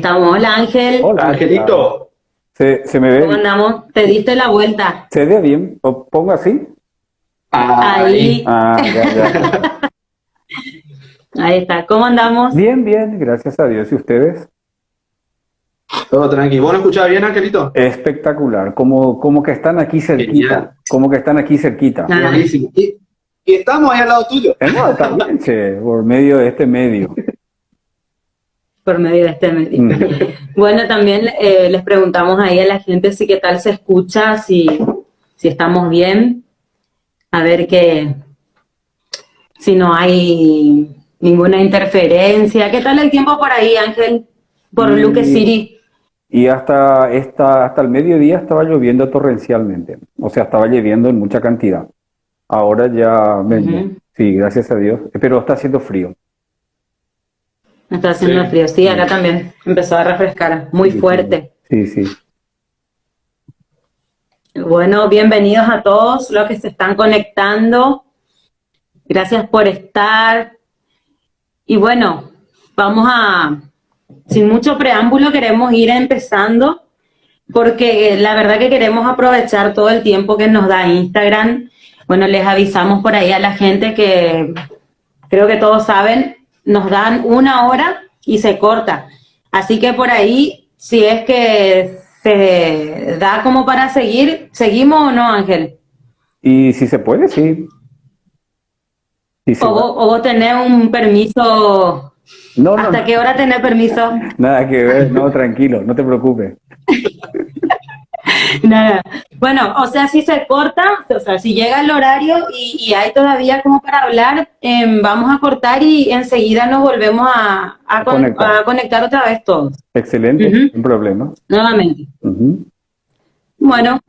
estamos. Hola Ángel, Hola, Angelito, ¿Se me ve ¿cómo bien? andamos? Te diste la vuelta. ¿Se ve bien? ¿Lo pongo así? ahí, Ahí, Ya. ahí está. ¿Cómo andamos? Bien, bien, gracias a Dios. ¿Y ustedes? todo tranquilo. ¿Vos lo escuchás bien, Angelito? Espectacular. Como que están aquí cerquita. Genial, Como que están aquí cerquita. Ah, buenísimo. Y estamos ahí al lado tuyo. No, está bien, che, por medio de este medio. por medio de este medio. Mm. Bueno, también les preguntamos ahí a la gente si qué tal se escucha, si estamos bien, a ver si no hay ninguna interferencia. ¿Qué tal el tiempo por ahí, Ángel? Por Luque Y, City. y hasta el mediodía estaba lloviendo torrencialmente. O sea, estaba lloviendo en mucha cantidad. Ahora ya menos. Ujú. Sí, gracias a Dios. Pero está haciendo frío. Está haciendo Sí. frío. Sí, acá Mm. también empezó a refrescar muy Sí, sí, fuerte. sí. Bueno, bienvenidos a todos los que se están conectando. Gracias por estar. Y bueno, sin mucho preámbulo, queremos ir empezando porque la verdad que queremos aprovechar todo el tiempo que nos da Instagram. Bueno, les avisamos por ahí a la gente que creo que todos saben, nos dan 1 hora y se corta. Así que por ahí, si es que se da como para seguir, ¿seguimos o no, Ángel? Y si se puede, sí. Si se va. O vos tenés un permiso. No. ¿Hasta qué hora tenés permiso? Nada que ver, no, tranquilo, no te preocupes. Nada. Bueno, o sea, si se corta, o sea, si llega el horario y hay todavía como para hablar, vamos a cortar y enseguida nos volvemos Conectar. a conectar otra vez todos. Excelente, Ujú. sin problema. Nuevamente. Ujú. Bueno,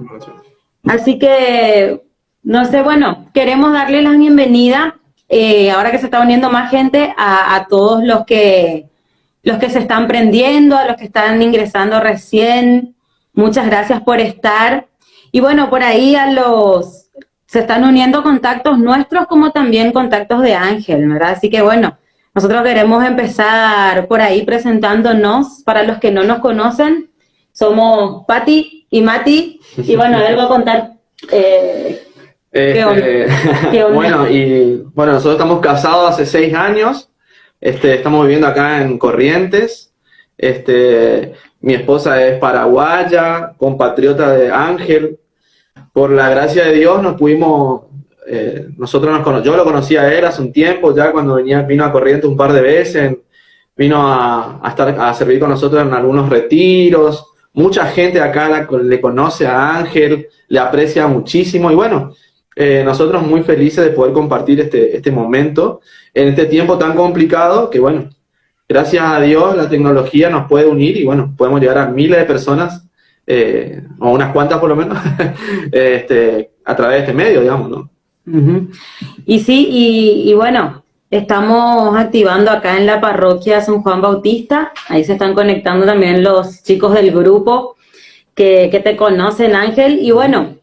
así que, no sé, bueno, queremos darle la bienvenida, ahora que se está uniendo más gente, a todos los que se están prendiendo, a los que están ingresando recién. Muchas gracias por estar. Y bueno, por ahí se están uniendo contactos nuestros como también contactos de Ángel, ¿verdad? Así que bueno, nosotros queremos empezar por ahí presentándonos. Para los que no nos conocen, somos Patti y Mati. Y bueno, él va a contar qué onda. Este, ¿Qué onda? bueno, nosotros estamos casados hace 6 años. Estamos viviendo acá en Corrientes. Mi esposa es paraguaya, compatriota de Ángel. Por la gracia de Dios nos pudimos, yo lo conocí a él hace un tiempo, ya cuando vino a Corrientes un par de veces, vino a servir con nosotros en algunos retiros. Mucha gente acá le conoce a Ángel, le aprecia muchísimo y bueno, nosotros muy felices de poder compartir este momento en este tiempo tan complicado que bueno, gracias a Dios la tecnología nos puede unir y bueno, podemos llegar a miles de personas, o unas cuantas por lo menos, a través de este medio, digamos, ¿no? Ujú. Y sí, y bueno, estamos activando acá en la parroquia San Juan Bautista. Ahí se están conectando también los chicos del grupo que te conocen, Ángel. Y bueno,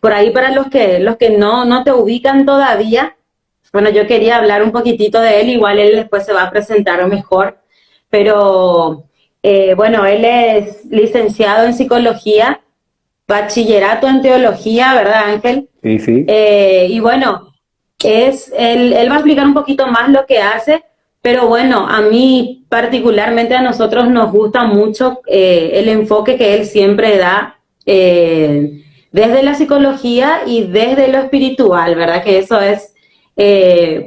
por ahí para los que no te ubican todavía, bueno, yo quería hablar un poquitito de él, igual él después se va a presentar mejor, pero bueno, él es licenciado en psicología, bachillerato en teología, ¿verdad, Ángel? Sí. Y bueno, él va a explicar un poquito más lo que hace, pero bueno, a mí particularmente a nosotros nos gusta mucho el enfoque que él siempre da desde la psicología y desde lo espiritual, ¿verdad? Que eso es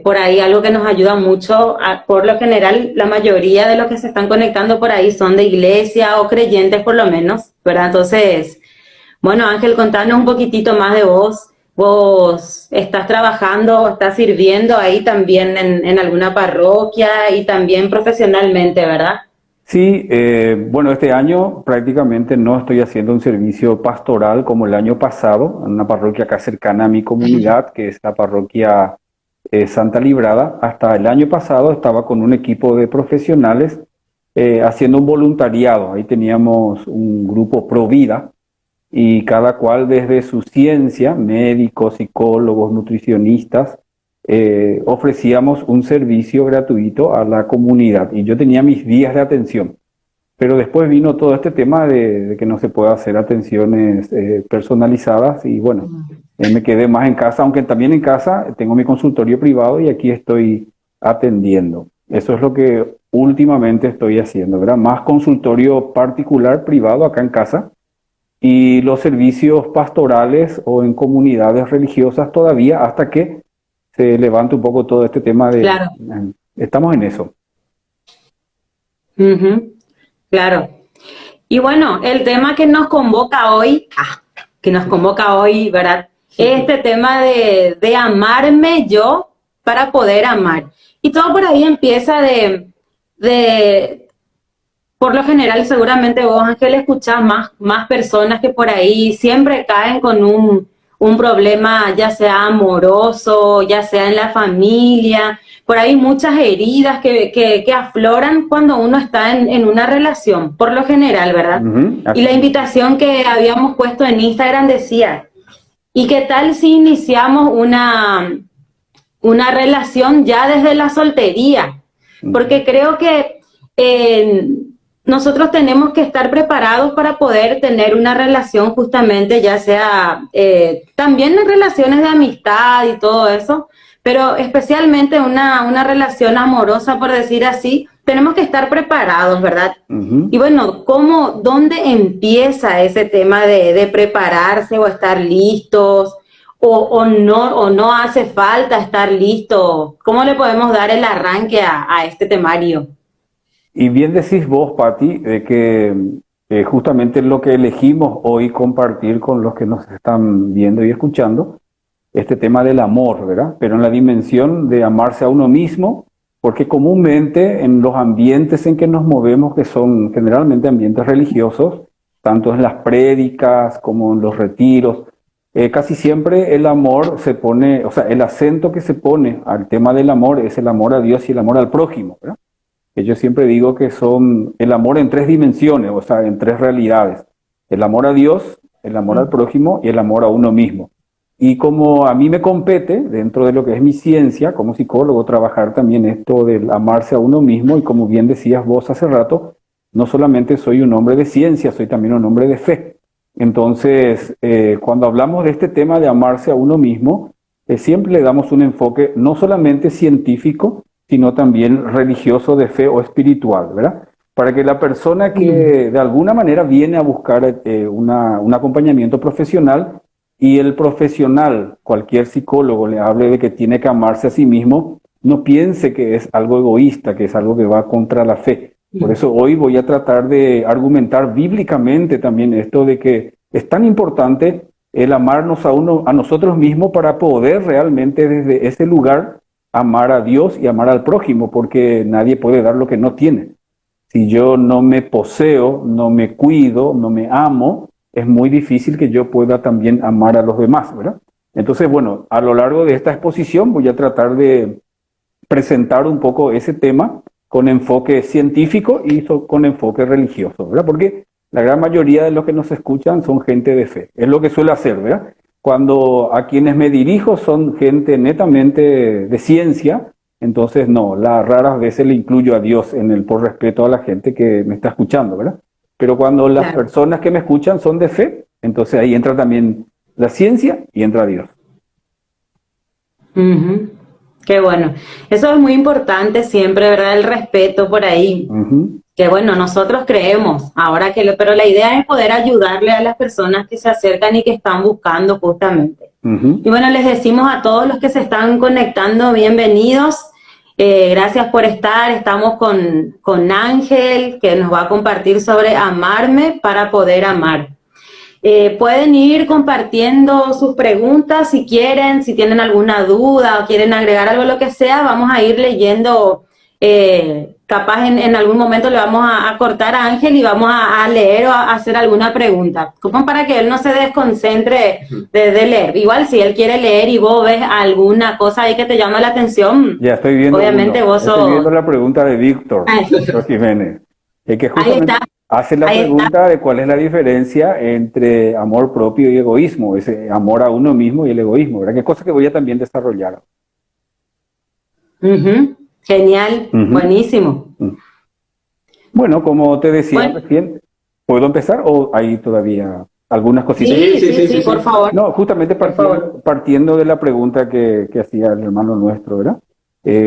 por ahí algo que nos ayuda mucho. Por lo general, la mayoría de los que se están conectando por ahí son de iglesia o creyentes por lo menos, ¿verdad? Entonces, bueno, Ángel, contanos un poquitito más de vos. ¿Vos estás trabajando, estás sirviendo ahí también en alguna parroquia y también profesionalmente, verdad? Sí, bueno, este año prácticamente no estoy haciendo un servicio pastoral como el año pasado, en una parroquia acá cercana a mi comunidad, que es la parroquia Santa Librada. Hasta el año pasado estaba con un equipo de profesionales haciendo un voluntariado. Ahí teníamos un grupo pro vida y cada cual desde su ciencia, médicos, psicólogos, nutricionistas, ofrecíamos un servicio gratuito a la comunidad y yo tenía mis días de atención. Pero después vino todo este tema de que no se puede hacer atenciones personalizadas y bueno, me quedé más en casa, aunque también en casa tengo mi consultorio privado y aquí estoy atendiendo. Eso es lo que últimamente estoy haciendo, ¿verdad? Más consultorio particular privado acá en casa y los servicios pastorales o en comunidades religiosas todavía hasta que se levante un poco todo este tema de... Claro. Estamos en eso. Claro. Y bueno, el tema que nos convoca hoy, ¿verdad? Este tema de amarme yo para poder amar. Y todo por ahí empieza por lo general, seguramente vos, Ángel, escuchás más personas que por ahí siempre caen con un problema, ya sea amoroso, ya sea en la familia. Por ahí muchas heridas que afloran cuando uno está en una relación, por lo general, ¿verdad? Y la invitación que habíamos puesto en Instagram decía, ¿y qué tal si iniciamos una relación ya desde la soltería? Porque creo que nosotros tenemos que estar preparados para poder tener una relación justamente, ya sea también en relaciones de amistad y todo eso, pero especialmente una relación amorosa, por decir así, tenemos que estar preparados, ¿verdad? Y bueno, ¿dónde empieza ese tema de prepararse o estar listos? O no hace falta estar listo. ¿Cómo le podemos dar el arranque a este temario? Y bien decís vos, Pati, de que justamente lo que elegimos hoy compartir con los que nos están viendo y escuchando, este tema del amor, ¿verdad? Pero en la dimensión de amarse a uno mismo, porque comúnmente en los ambientes en que nos movemos, que son generalmente ambientes religiosos, tanto en las prédicas como en los retiros, casi siempre el amor se pone, o sea, el acento que se pone al tema del amor es el amor a Dios y el amor al prójimo, ¿verdad? Que yo siempre digo que son el amor en tres dimensiones, o sea, en tres realidades. El amor a Dios, el amor al prójimo y el amor a uno mismo. Y como a mí me compete, dentro de lo que es mi ciencia, como psicólogo, trabajar también esto del amarse a uno mismo, y como bien decías vos hace rato, no solamente soy un hombre de ciencia, soy también un hombre de fe. Entonces, cuando hablamos de este tema de amarse a uno mismo, siempre le damos un enfoque no solamente científico, sino también religioso de fe o espiritual, ¿verdad? Para que la persona que de alguna manera viene a buscar un acompañamiento profesional y el profesional, cualquier psicólogo, le hable de que tiene que amarse a sí mismo, no piense que es algo egoísta, que es algo que va contra la fe. Por eso hoy voy a tratar de argumentar bíblicamente también esto de que es tan importante el amarnos a nosotros mismos para poder realmente desde ese lugar amar a Dios y amar al prójimo, porque nadie puede dar lo que no tiene. Si yo no me poseo, no me cuido, no me amo, es muy difícil que yo pueda también amar a los demás, ¿verdad? Entonces, bueno, a lo largo de esta exposición voy a tratar de presentar un poco ese tema con enfoque científico y con enfoque religioso, ¿verdad? Porque la gran mayoría de los que nos escuchan son gente de fe. Es lo que suele hacer, ¿verdad? Cuando a quienes me dirijo son gente netamente de ciencia, entonces no, raras veces le incluyo a Dios por respeto a la gente que me está escuchando, ¿verdad? Pero cuando las personas que me escuchan son de fe, entonces ahí entra también la ciencia y entra Dios. Qué bueno. Eso es muy importante siempre, ¿verdad? El respeto por ahí. Que bueno, nosotros creemos ahora pero la idea es poder ayudarle a las personas que se acercan y que están buscando justamente. Y bueno, les decimos a todos los que se están conectando, bienvenidos. Gracias por estar. Estamos con Ángel, que nos va a compartir sobre amarme para poder amar. Pueden ir compartiendo sus preguntas si quieren, si tienen alguna duda o quieren agregar algo, lo que sea, vamos a ir leyendo. Capaz en algún momento le vamos a cortar a Ángel y vamos a leer o a hacer alguna pregunta, como para que él no se desconcentre de leer. Igual si él quiere leer y vos ves alguna cosa ahí que te llama la atención, ya estoy viendo obviamente estoy viendo la pregunta de Víctor Jiménez, que justamente hace la pregunta de cuál es la diferencia entre amor propio y egoísmo, ese amor a uno mismo y el egoísmo, ¿verdad? Que cosa que voy a también desarrollar. Genial, buenísimo. Bueno, como te decía Bueno, recién, ¿puedo empezar o hay todavía algunas cositas? sí, por favor, No, justamente por favor. partiendo de la pregunta que hacía el hermano nuestro, ¿verdad?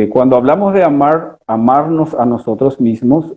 Cuando hablamos de amarnos a nosotros mismos,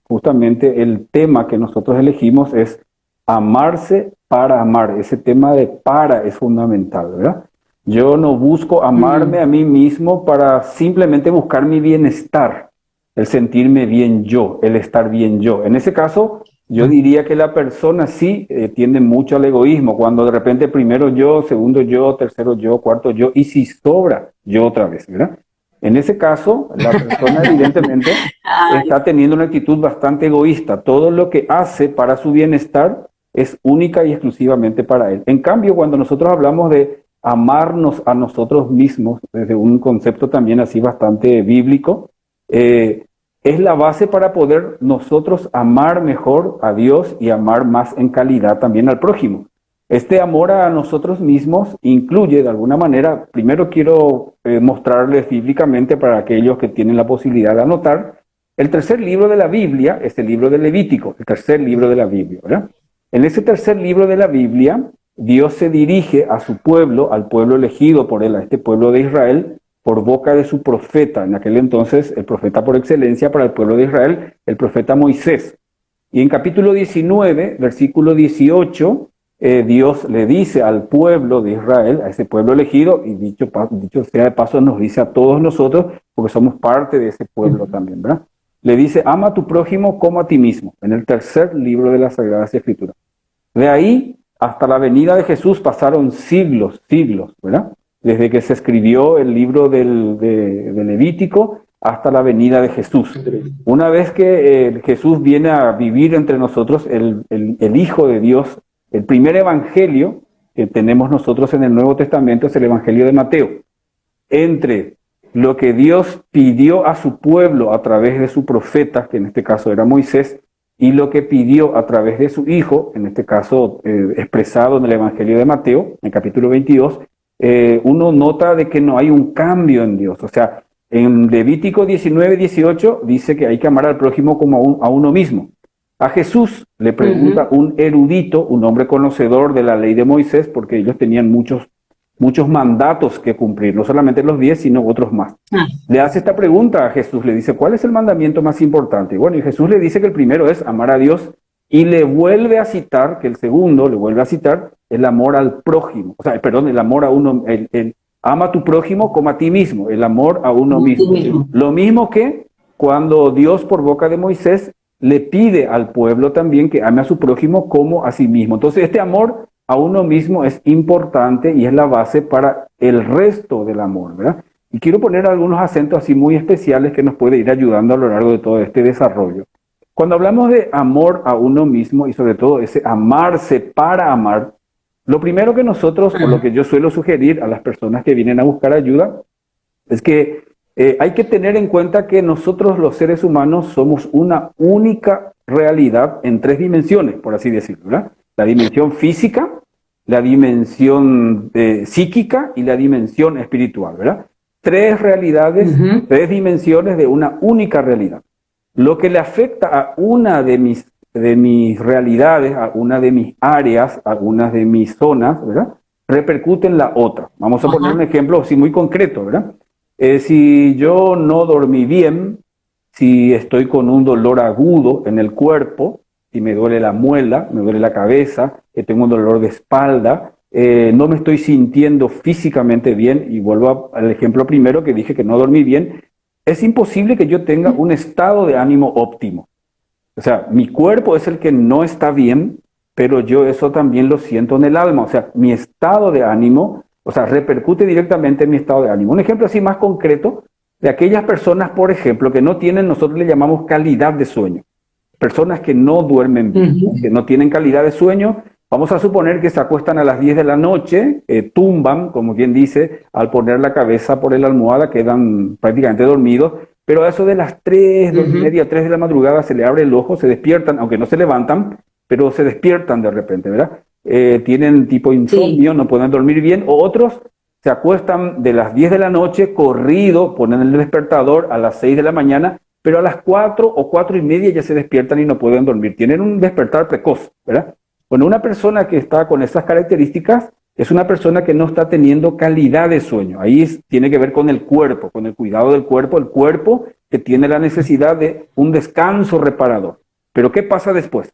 justamente el tema que nosotros elegimos es amarse para amar. Ese tema de para es fundamental, ¿verdad? Yo no busco amarme a mí mismo para simplemente buscar mi bienestar, el sentirme bien yo, el estar bien yo. En ese caso, yo diría que la persona sí tiende mucho al egoísmo, cuando de repente primero yo, segundo yo, tercero yo, cuarto yo, y si sobra, yo otra vez, ¿verdad? En ese caso, la persona evidentemente Ay, está teniendo una actitud bastante egoísta. Todo lo que hace para su bienestar es única y exclusivamente para él. En cambio, cuando nosotros hablamos de amarnos a nosotros mismos, desde un concepto también así bastante bíblico, es la base para poder nosotros amar mejor a Dios y amar más en calidad también al prójimo. Este amor a nosotros mismos incluye de alguna manera, primero quiero mostrarles bíblicamente para aquellos que tienen la posibilidad de anotar, el tercer libro de la Biblia es el libro de Levítico, el tercer libro de la Biblia, ¿verdad? En ese tercer libro de la Biblia, Dios se dirige a su pueblo, al pueblo elegido por él, a este pueblo de Israel, por boca de su profeta, en aquel entonces el profeta por excelencia para el pueblo de Israel, el profeta Moisés. Y en capítulo 19, versículo 18, Dios le dice al pueblo de Israel, a ese pueblo elegido, y dicho sea de paso nos dice a todos nosotros, porque somos parte de ese pueblo también, ¿verdad? Le dice, ama a tu prójimo como a ti mismo, en el tercer libro de las Sagradas Escrituras. De ahí hasta la venida de Jesús pasaron siglos, ¿verdad? Desde que se escribió el libro de Levítico hasta la venida de Jesús. Una vez que Jesús viene a vivir entre nosotros, el Hijo de Dios, el primer evangelio que tenemos nosotros en el Nuevo Testamento es el Evangelio de Mateo. Entre lo que Dios pidió a su pueblo a través de su profeta, que en este caso era Moisés, y lo que pidió a través de su Hijo, en este caso expresado en el Evangelio de Mateo, en capítulo 22, uno nota de que no hay un cambio en Dios. O sea, en Levítico 19, 18 dice que hay que amar al prójimo como a uno mismo. A Jesús le pregunta un erudito, un hombre conocedor de la ley de Moisés, porque ellos tenían muchos mandatos que cumplir, no solamente los 10, sino otros más. Le hace esta pregunta a Jesús, le dice, ¿cuál es el mandamiento más importante? Y bueno, y Jesús le dice que el primero es amar a Dios, y le vuelve a citar, que el segundo le vuelve a citar, el amor al prójimo, o sea, perdón, el amor a uno, ama a tu prójimo como a ti mismo, el amor a uno mismo. Lo mismo que cuando Dios por boca de Moisés le pide al pueblo también que ame a su prójimo como a sí mismo. Entonces este amor a uno mismo es importante y es la base para el resto del amor, ¿verdad? Y quiero poner algunos acentos así muy especiales que nos puede ir ayudando a lo largo de todo este desarrollo. Cuando hablamos de amor a uno mismo y sobre todo ese amarse para amar, lo primero que nosotros, o lo que yo suelo sugerir a las personas que vienen a buscar ayuda, es que hay que tener en cuenta que nosotros los seres humanos somos una única realidad en tres dimensiones, por así decirlo, ¿verdad? La dimensión física, la dimensión psíquica y la dimensión espiritual, ¿verdad? Tres realidades, tres dimensiones de una única realidad. Lo que le afecta a una de mis realidades, a una de mis áreas, a una de mis zonas, ¿verdad? Repercute en la otra. Vamos a poner un ejemplo así muy concreto, ¿verdad? Si yo no dormí bien, si estoy con un dolor agudo en el cuerpo, si me duele la muela, me duele la cabeza, tengo un dolor de espalda, no me estoy sintiendo físicamente bien, y vuelvo al ejemplo primero que dije que no dormí bien, es imposible que yo tenga un estado de ánimo óptimo. O sea, mi cuerpo es el que no está bien, pero yo eso también lo siento en el alma. O sea, mi estado de ánimo, o sea, repercute directamente en mi estado de ánimo. Un ejemplo así más concreto de aquellas personas, por ejemplo, que no tienen, nosotros le llamamos calidad de sueño. Personas que no duermen bien, que no tienen calidad de sueño. Vamos a suponer que se acuestan a las 10 de la noche, tumban, como quien dice, al poner la cabeza por la almohada, quedan prácticamente dormidos, pero a eso de las 3, 2:30, 3 de la madrugada se le abre el ojo, se despiertan, aunque no se levantan, pero se despiertan de repente, ¿verdad? Tienen tipo insomnio, no pueden dormir bien, o otros se acuestan de las 10 de la noche, corrido, ponen el despertador a las 6 de la mañana, pero a las 4 o 4:30 ya se despiertan y no pueden dormir. Tienen un despertar precoz, ¿verdad? Bueno, una persona que está con esas características es una persona que no está teniendo calidad de sueño. Ahí tiene que ver con el cuerpo, con el cuidado del cuerpo, el cuerpo que tiene la necesidad de un descanso reparador. Pero ¿qué pasa después?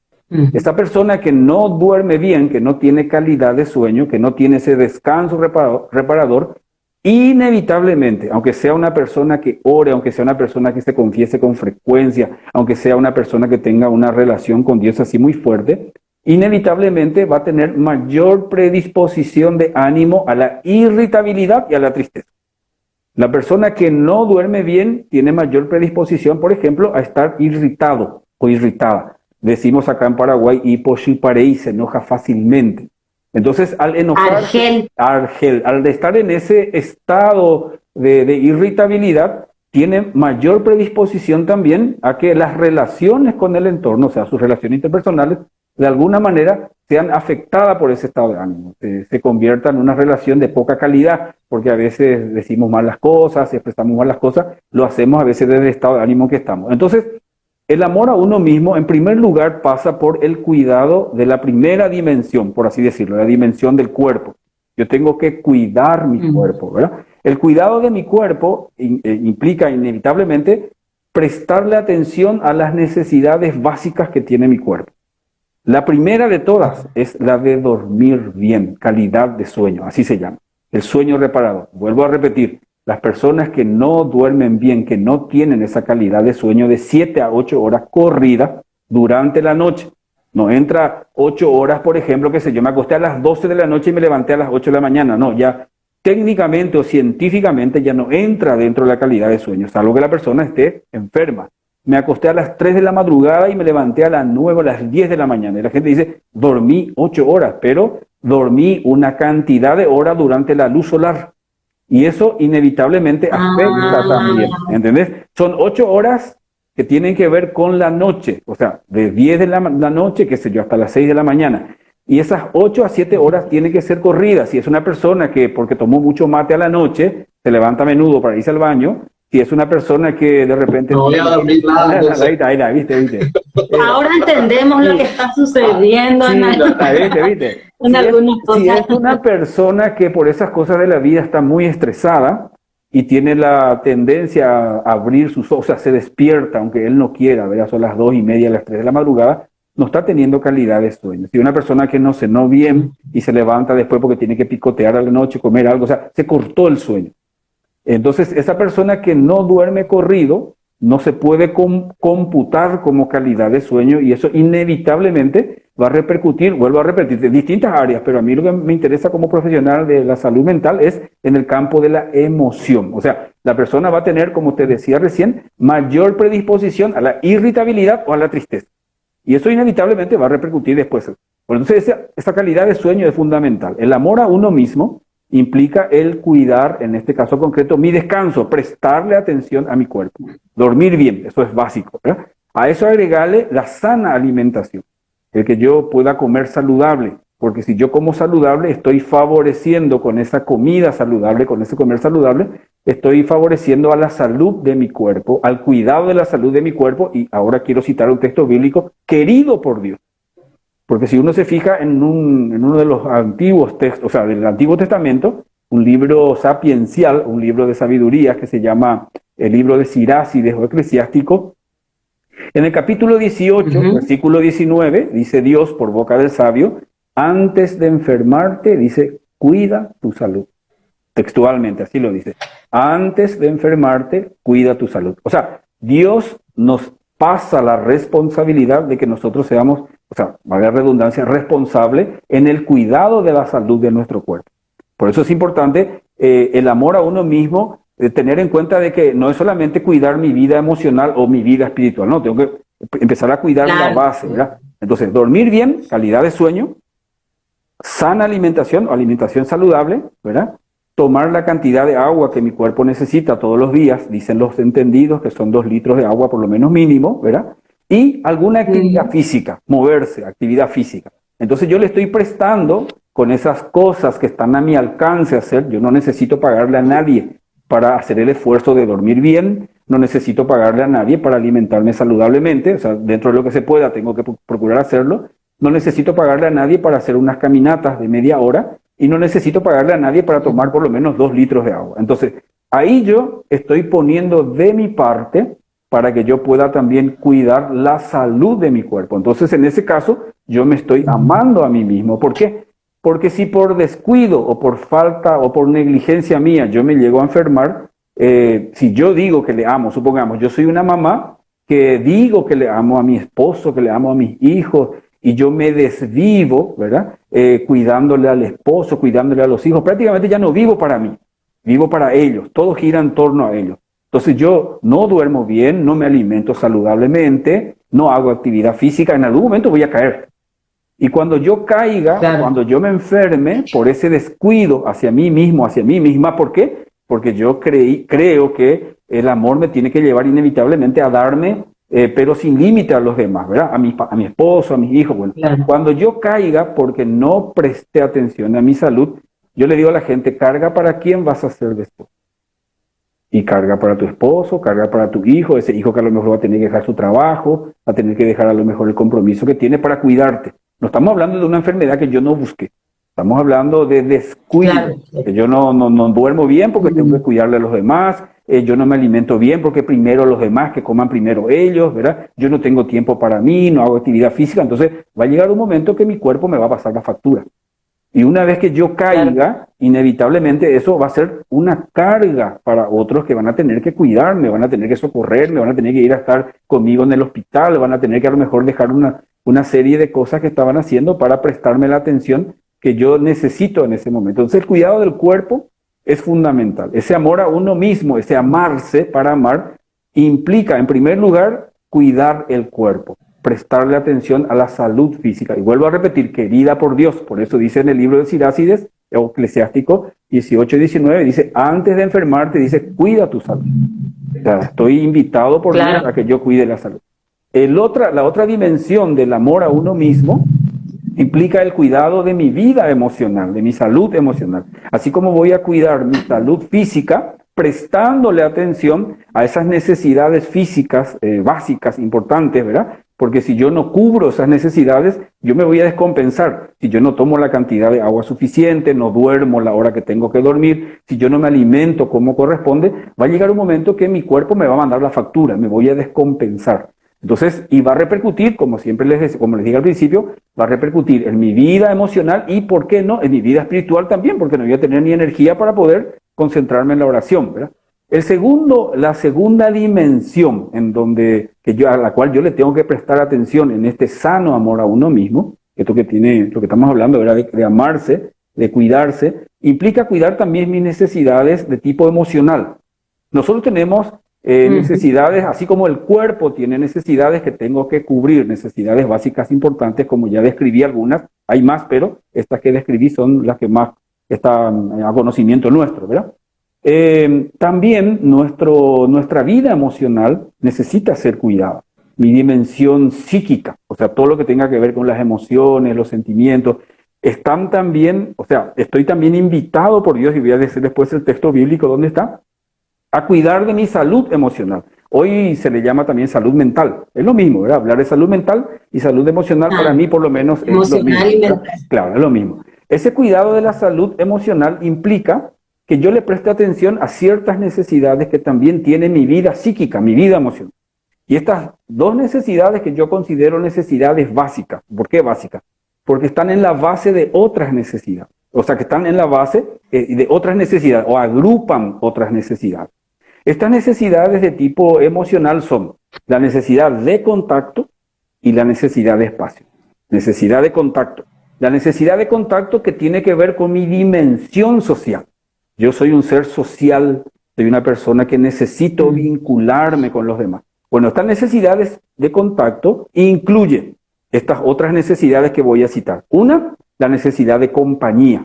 Esta persona que no duerme bien, que no tiene calidad de sueño, que no tiene ese descanso reparador, inevitablemente, aunque sea una persona que ore, aunque sea una persona que se confiese con frecuencia, aunque sea una persona que tenga una relación con Dios así muy fuerte, inevitablemente va a tener mayor predisposición de ánimo a la irritabilidad y a la tristeza. La persona que no duerme bien tiene mayor predisposición, por ejemplo, a estar irritado o irritada. Decimos acá en Paraguay, hiposhiparei, se enoja fácilmente. Entonces, al enojarse, al estar en ese estado de irritabilidad, tiene mayor predisposición también a que las relaciones con el entorno, o sea, sus relaciones interpersonales, de alguna manera sean afectadas por ese estado de ánimo, se convierta en una relación de poca calidad, porque a veces decimos mal las cosas, expresamos mal las cosas, lo hacemos a veces desde el estado de ánimo que estamos. Entonces, el amor a uno mismo, en primer lugar, pasa por el cuidado de la primera dimensión, por así decirlo, la dimensión del cuerpo. Yo tengo que cuidar mi cuerpo, ¿verdad? El cuidado de mi cuerpo implica inevitablemente prestarle atención a las necesidades básicas que tiene mi cuerpo. La primera de todas es la de dormir bien, calidad de sueño, así se llama, el sueño reparador. Vuelvo a repetir, las personas que no duermen bien, que no tienen esa calidad de sueño de 7 a 8 horas corridas durante la noche. No entra 8 horas, por ejemplo, que sé yo, me acosté a las 12 de la noche y me levanté a las 8 de la mañana. No, ya técnicamente o científicamente ya no entra dentro de la calidad de sueño, salvo que la persona esté enferma. Me acosté a las 3 de la madrugada y me levanté a las 9 o a las 10 de la mañana. Y la gente dice, dormí 8 horas, pero dormí una cantidad de horas durante la luz solar. Y eso inevitablemente afecta también, ¿entendés? Son 8 horas que tienen que ver con la noche, o sea, de 10 de la noche, qué sé yo, hasta las 6 de la mañana. Y esas 8 a 7 horas tienen que ser corridas. Si es una persona que, porque tomó mucho mate a la noche, se levanta a menudo para irse al baño, si es una persona que de repente... No voy a dormir nada. Ahí, ¿viste? Ahora entendemos lo que está sucediendo Sí, ¿viste? en algunas cosas. Si es una persona que por esas cosas de la vida está muy estresada y tiene la tendencia a abrir sus ojos, o sea, se despierta, aunque él no quiera, ¿verdad? Son las 2:30, las 3 de la madrugada, no está teniendo calidad de sueño. Si una persona que no cenó bien y se levanta después porque tiene que picotear a la noche, comer algo, o sea, se cortó el sueño. Entonces, esa persona que no duerme corrido no se puede computar como calidad de sueño y eso inevitablemente va a repercutir, vuelvo a repetir, de distintas áreas, pero a mí lo que me interesa como profesional de la salud mental es en el campo de la emoción. O sea, la persona va a tener, como te decía recién, mayor predisposición a la irritabilidad o a la tristeza. Y eso inevitablemente va a repercutir después. Bueno, entonces, esa calidad de sueño es fundamental. El amor a uno mismo implica el cuidar, en este caso concreto, mi descanso, prestarle atención a mi cuerpo, dormir bien, eso es básico, ¿verdad? A eso agregarle la sana alimentación, el que yo pueda comer saludable, porque si yo como saludable, estoy favoreciendo con esa comida saludable, con ese comer saludable, estoy favoreciendo a la salud de mi cuerpo, al cuidado de la salud de mi cuerpo, y ahora quiero citar un texto bíblico querido por Dios. Porque si uno se fija en uno de los antiguos textos, o sea, del Antiguo Testamento, un libro sapiencial, un libro de sabiduría que se llama el libro de Sirácides o Eclesiástico, en el capítulo 18, versículo 19, dice Dios por boca del sabio, antes de enfermarte, dice, cuida tu salud. Textualmente, así lo dice. Antes de enfermarte, cuida tu salud. O sea, Dios nos pasa la responsabilidad de que nosotros seamos, o sea, valga la redundancia, responsable en el cuidado de la salud de nuestro cuerpo. Por eso es importante el amor a uno mismo, tener en cuenta de que no es solamente cuidar mi vida emocional o mi vida espiritual, no, tengo que empezar a cuidar la base, ¿verdad? Entonces, dormir bien, calidad de sueño, sana alimentación o alimentación saludable, ¿verdad? Tomar la cantidad de agua que mi cuerpo necesita todos los días, dicen los entendidos que son 2 litros de agua por lo menos mínimo, ¿verdad? Y alguna actividad física, moverse, actividad física. Entonces yo le estoy prestando con esas cosas que están a mi alcance hacer, yo no necesito pagarle a nadie para hacer el esfuerzo de dormir bien, no necesito pagarle a nadie para alimentarme saludablemente, o sea, dentro de lo que se pueda tengo que procurar hacerlo, no necesito pagarle a nadie para hacer unas caminatas de media hora y no necesito pagarle a nadie para tomar por lo menos 2 litros de agua. Entonces, ahí yo estoy poniendo de mi parte para que yo pueda también cuidar la salud de mi cuerpo. Entonces, en ese caso, yo me estoy amando a mí mismo. ¿Por qué? Porque si por descuido o por falta o por negligencia mía yo me llego a enfermar, si yo digo que le amo, supongamos, yo soy una mamá que digo que le amo a mi esposo, que le amo a mis hijos, y yo me desvivo, ¿verdad? Cuidándole al esposo, cuidándole a los hijos, prácticamente ya no vivo para mí, vivo para ellos, todo gira en torno a ellos. Entonces yo no duermo bien, no me alimento saludablemente, no hago actividad física, en algún momento voy a caer. Y cuando yo caiga, Claro. cuando yo me enferme por ese descuido hacia mí mismo, hacia mí misma, ¿por qué? Porque yo creo que el amor me tiene que llevar inevitablemente a darme, pero sin límite a los demás, ¿verdad? A mi esposo, a mis hijos. Bueno, Claro. cuando yo caiga porque no presté atención a mi salud, yo le digo a la gente, carga para quién vas a ser después. Y carga para tu esposo, carga para tu hijo, ese hijo que a lo mejor va a tener que dejar su trabajo, va a tener que dejar a lo mejor el compromiso que tiene para cuidarte. No estamos hablando de una enfermedad que yo no busqué. Estamos hablando de descuido, Claro. que yo no duermo bien porque tengo que cuidarle a los demás, yo no me alimento bien porque primero los demás, que coman primero ellos, ¿verdad? Yo no tengo tiempo para mí, no hago actividad física, entonces va a llegar un momento que mi cuerpo me va a pasar la factura. Y una vez que yo caiga, inevitablemente eso va a ser una carga para otros que van a tener que cuidarme, van a tener que socorrerme, van a tener que ir a estar conmigo en el hospital, van a tener que a lo mejor dejar una serie de cosas que estaban haciendo para prestarme la atención que yo necesito en ese momento. Entonces el cuidado del cuerpo es fundamental. Ese amor a uno mismo, ese amarse para amar, implica en primer lugar cuidar el cuerpo, prestarle atención a la salud física. Y vuelvo a repetir, querida por Dios, por eso dice en el libro de Sirácides, Eclesiástico 18 y 19, dice, antes de enfermarte, dice, cuida tu salud. O sea, estoy invitado por Claro. Dios a que yo cuide la salud. La otra dimensión del amor a uno mismo implica el cuidado de mi vida emocional, de mi salud emocional. Así como voy a cuidar mi salud física, prestándole atención a esas necesidades físicas básicas, importantes, ¿verdad? Porque si yo no cubro esas necesidades, yo me voy a descompensar. Si yo no tomo la cantidad de agua suficiente, no duermo la hora que tengo que dormir, si yo no me alimento como corresponde, va a llegar un momento que mi cuerpo me va a mandar la factura, me voy a descompensar. Entonces, y va a repercutir, como siempre como les dije al principio, va a repercutir en mi vida emocional y, ¿por qué no?, en mi vida espiritual también, porque no voy a tener ni energía para poder concentrarme en la oración, ¿verdad? La segunda dimensión a la cual yo le tengo que prestar atención en este sano amor a uno mismo, esto lo que estamos hablando, ¿verdad?, de amarse, de cuidarse, implica cuidar también mis necesidades de tipo emocional. Nosotros tenemos necesidades, así como el cuerpo tiene necesidades que tengo que cubrir, necesidades básicas importantes, como ya describí algunas, hay más, pero estas que describí son las que más están a conocimiento nuestro, ¿verdad? También nuestra vida emocional necesita ser cuidada. Mi dimensión psíquica, o sea, todo lo que tenga que ver con las emociones, los sentimientos, están también, o sea, estoy también invitado por Dios, y voy a decir después el texto bíblico, ¿dónde está?, a cuidar de mi salud emocional. Hoy se le llama también salud mental. Es lo mismo, ¿verdad? Hablar de salud mental y salud emocional para mí por lo menos es lo mismo. Emocional y mental. Claro, es lo mismo. Ese cuidado de la salud emocional implica que yo le preste atención a ciertas necesidades que también tiene mi vida psíquica, mi vida emocional. Y estas dos necesidades que yo considero necesidades básicas. ¿Por qué básicas? Porque están en la base de otras necesidades. O sea, que están en la base de otras necesidades o agrupan otras necesidades. Estas necesidades de tipo emocional son la necesidad de contacto y la necesidad de espacio. Necesidad de contacto. La necesidad de contacto que tiene que ver con mi dimensión social. Yo soy un ser social, soy una persona que necesito vincularme con los demás. Bueno, estas necesidades de contacto incluyen estas otras necesidades que voy a citar. Una, la necesidad de compañía,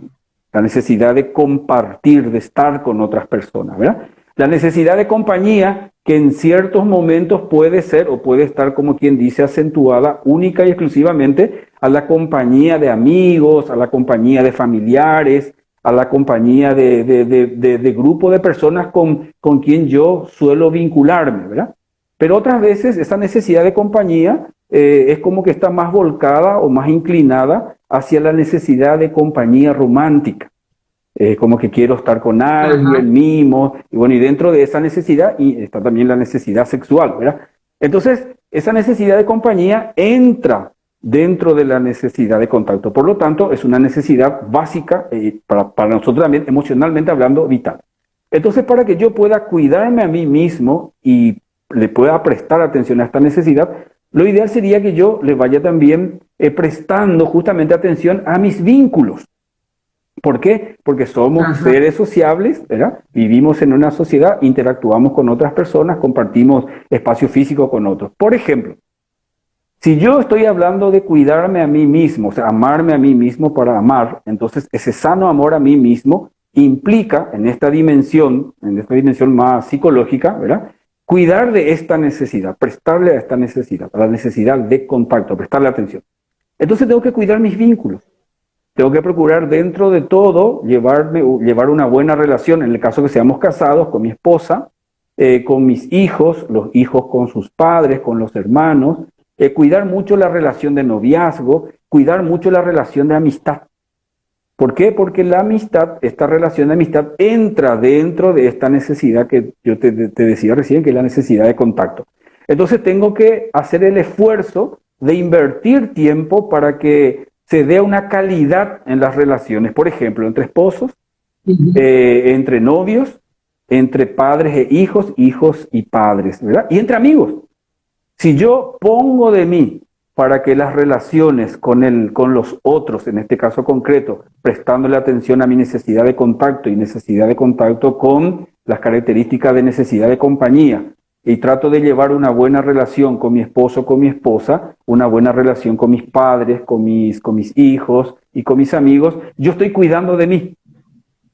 la necesidad de compartir, de estar con otras personas, ¿verdad? La necesidad de compañía que en ciertos momentos puede ser o puede estar, como quien dice, acentuada única y exclusivamente a la compañía de amigos, a la compañía de familiares, a la compañía de grupo de personas con quien yo suelo vincularme, ¿verdad? Pero otras veces esa necesidad de compañía es como que está más volcada o más inclinada hacia la necesidad de compañía romántica. Como que quiero estar con alguien, mimo, y bueno, y dentro de esa necesidad y está también la necesidad sexual, ¿verdad? Entonces, esa necesidad de compañía entra dentro de la necesidad de contacto. Por lo tanto, es una necesidad básica para nosotros también, emocionalmente hablando, vital. Entonces, para que yo pueda cuidarme a mí mismo y le pueda prestar atención a esta necesidad, lo ideal sería que yo le vaya también prestando justamente atención a mis vínculos. ¿Por qué? Porque somos seres sociables, ¿verdad? Vivimos en una sociedad, interactuamos con otras personas, compartimos espacio físico con otros. Por ejemplo, si yo estoy hablando de cuidarme a mí mismo, o sea, amarme a mí mismo para amar, entonces ese sano amor a mí mismo implica en esta dimensión más psicológica, ¿verdad? Cuidar de esta necesidad, prestarle a esta necesidad, a la necesidad de contacto, prestarle atención. Entonces tengo que cuidar mis vínculos. Tengo que procurar dentro de todo llevar una buena relación, en el caso que seamos casados, con mi esposa, con mis hijos, los hijos con sus padres, con los hermanos, cuidar mucho la relación de noviazgo, cuidar mucho la relación de amistad. ¿Por qué? Porque la amistad, esta relación de amistad, entra dentro de esta necesidad que yo te decía recién, que es la necesidad de contacto. Entonces tengo que hacer el esfuerzo de invertir tiempo para que se dé una calidad en las relaciones, por ejemplo, entre esposos, entre novios, entre padres e hijos, hijos y padres, ¿verdad? Y entre amigos. Si yo pongo de mí para que las relaciones con los otros, en este caso concreto, prestándole atención a mi necesidad de contacto y necesidad de contacto con las características de necesidad de compañía, y trato de llevar una buena relación con mi esposo, con mi esposa, una buena relación con mis padres, con mis hijos y con mis amigos, yo estoy cuidando de mí.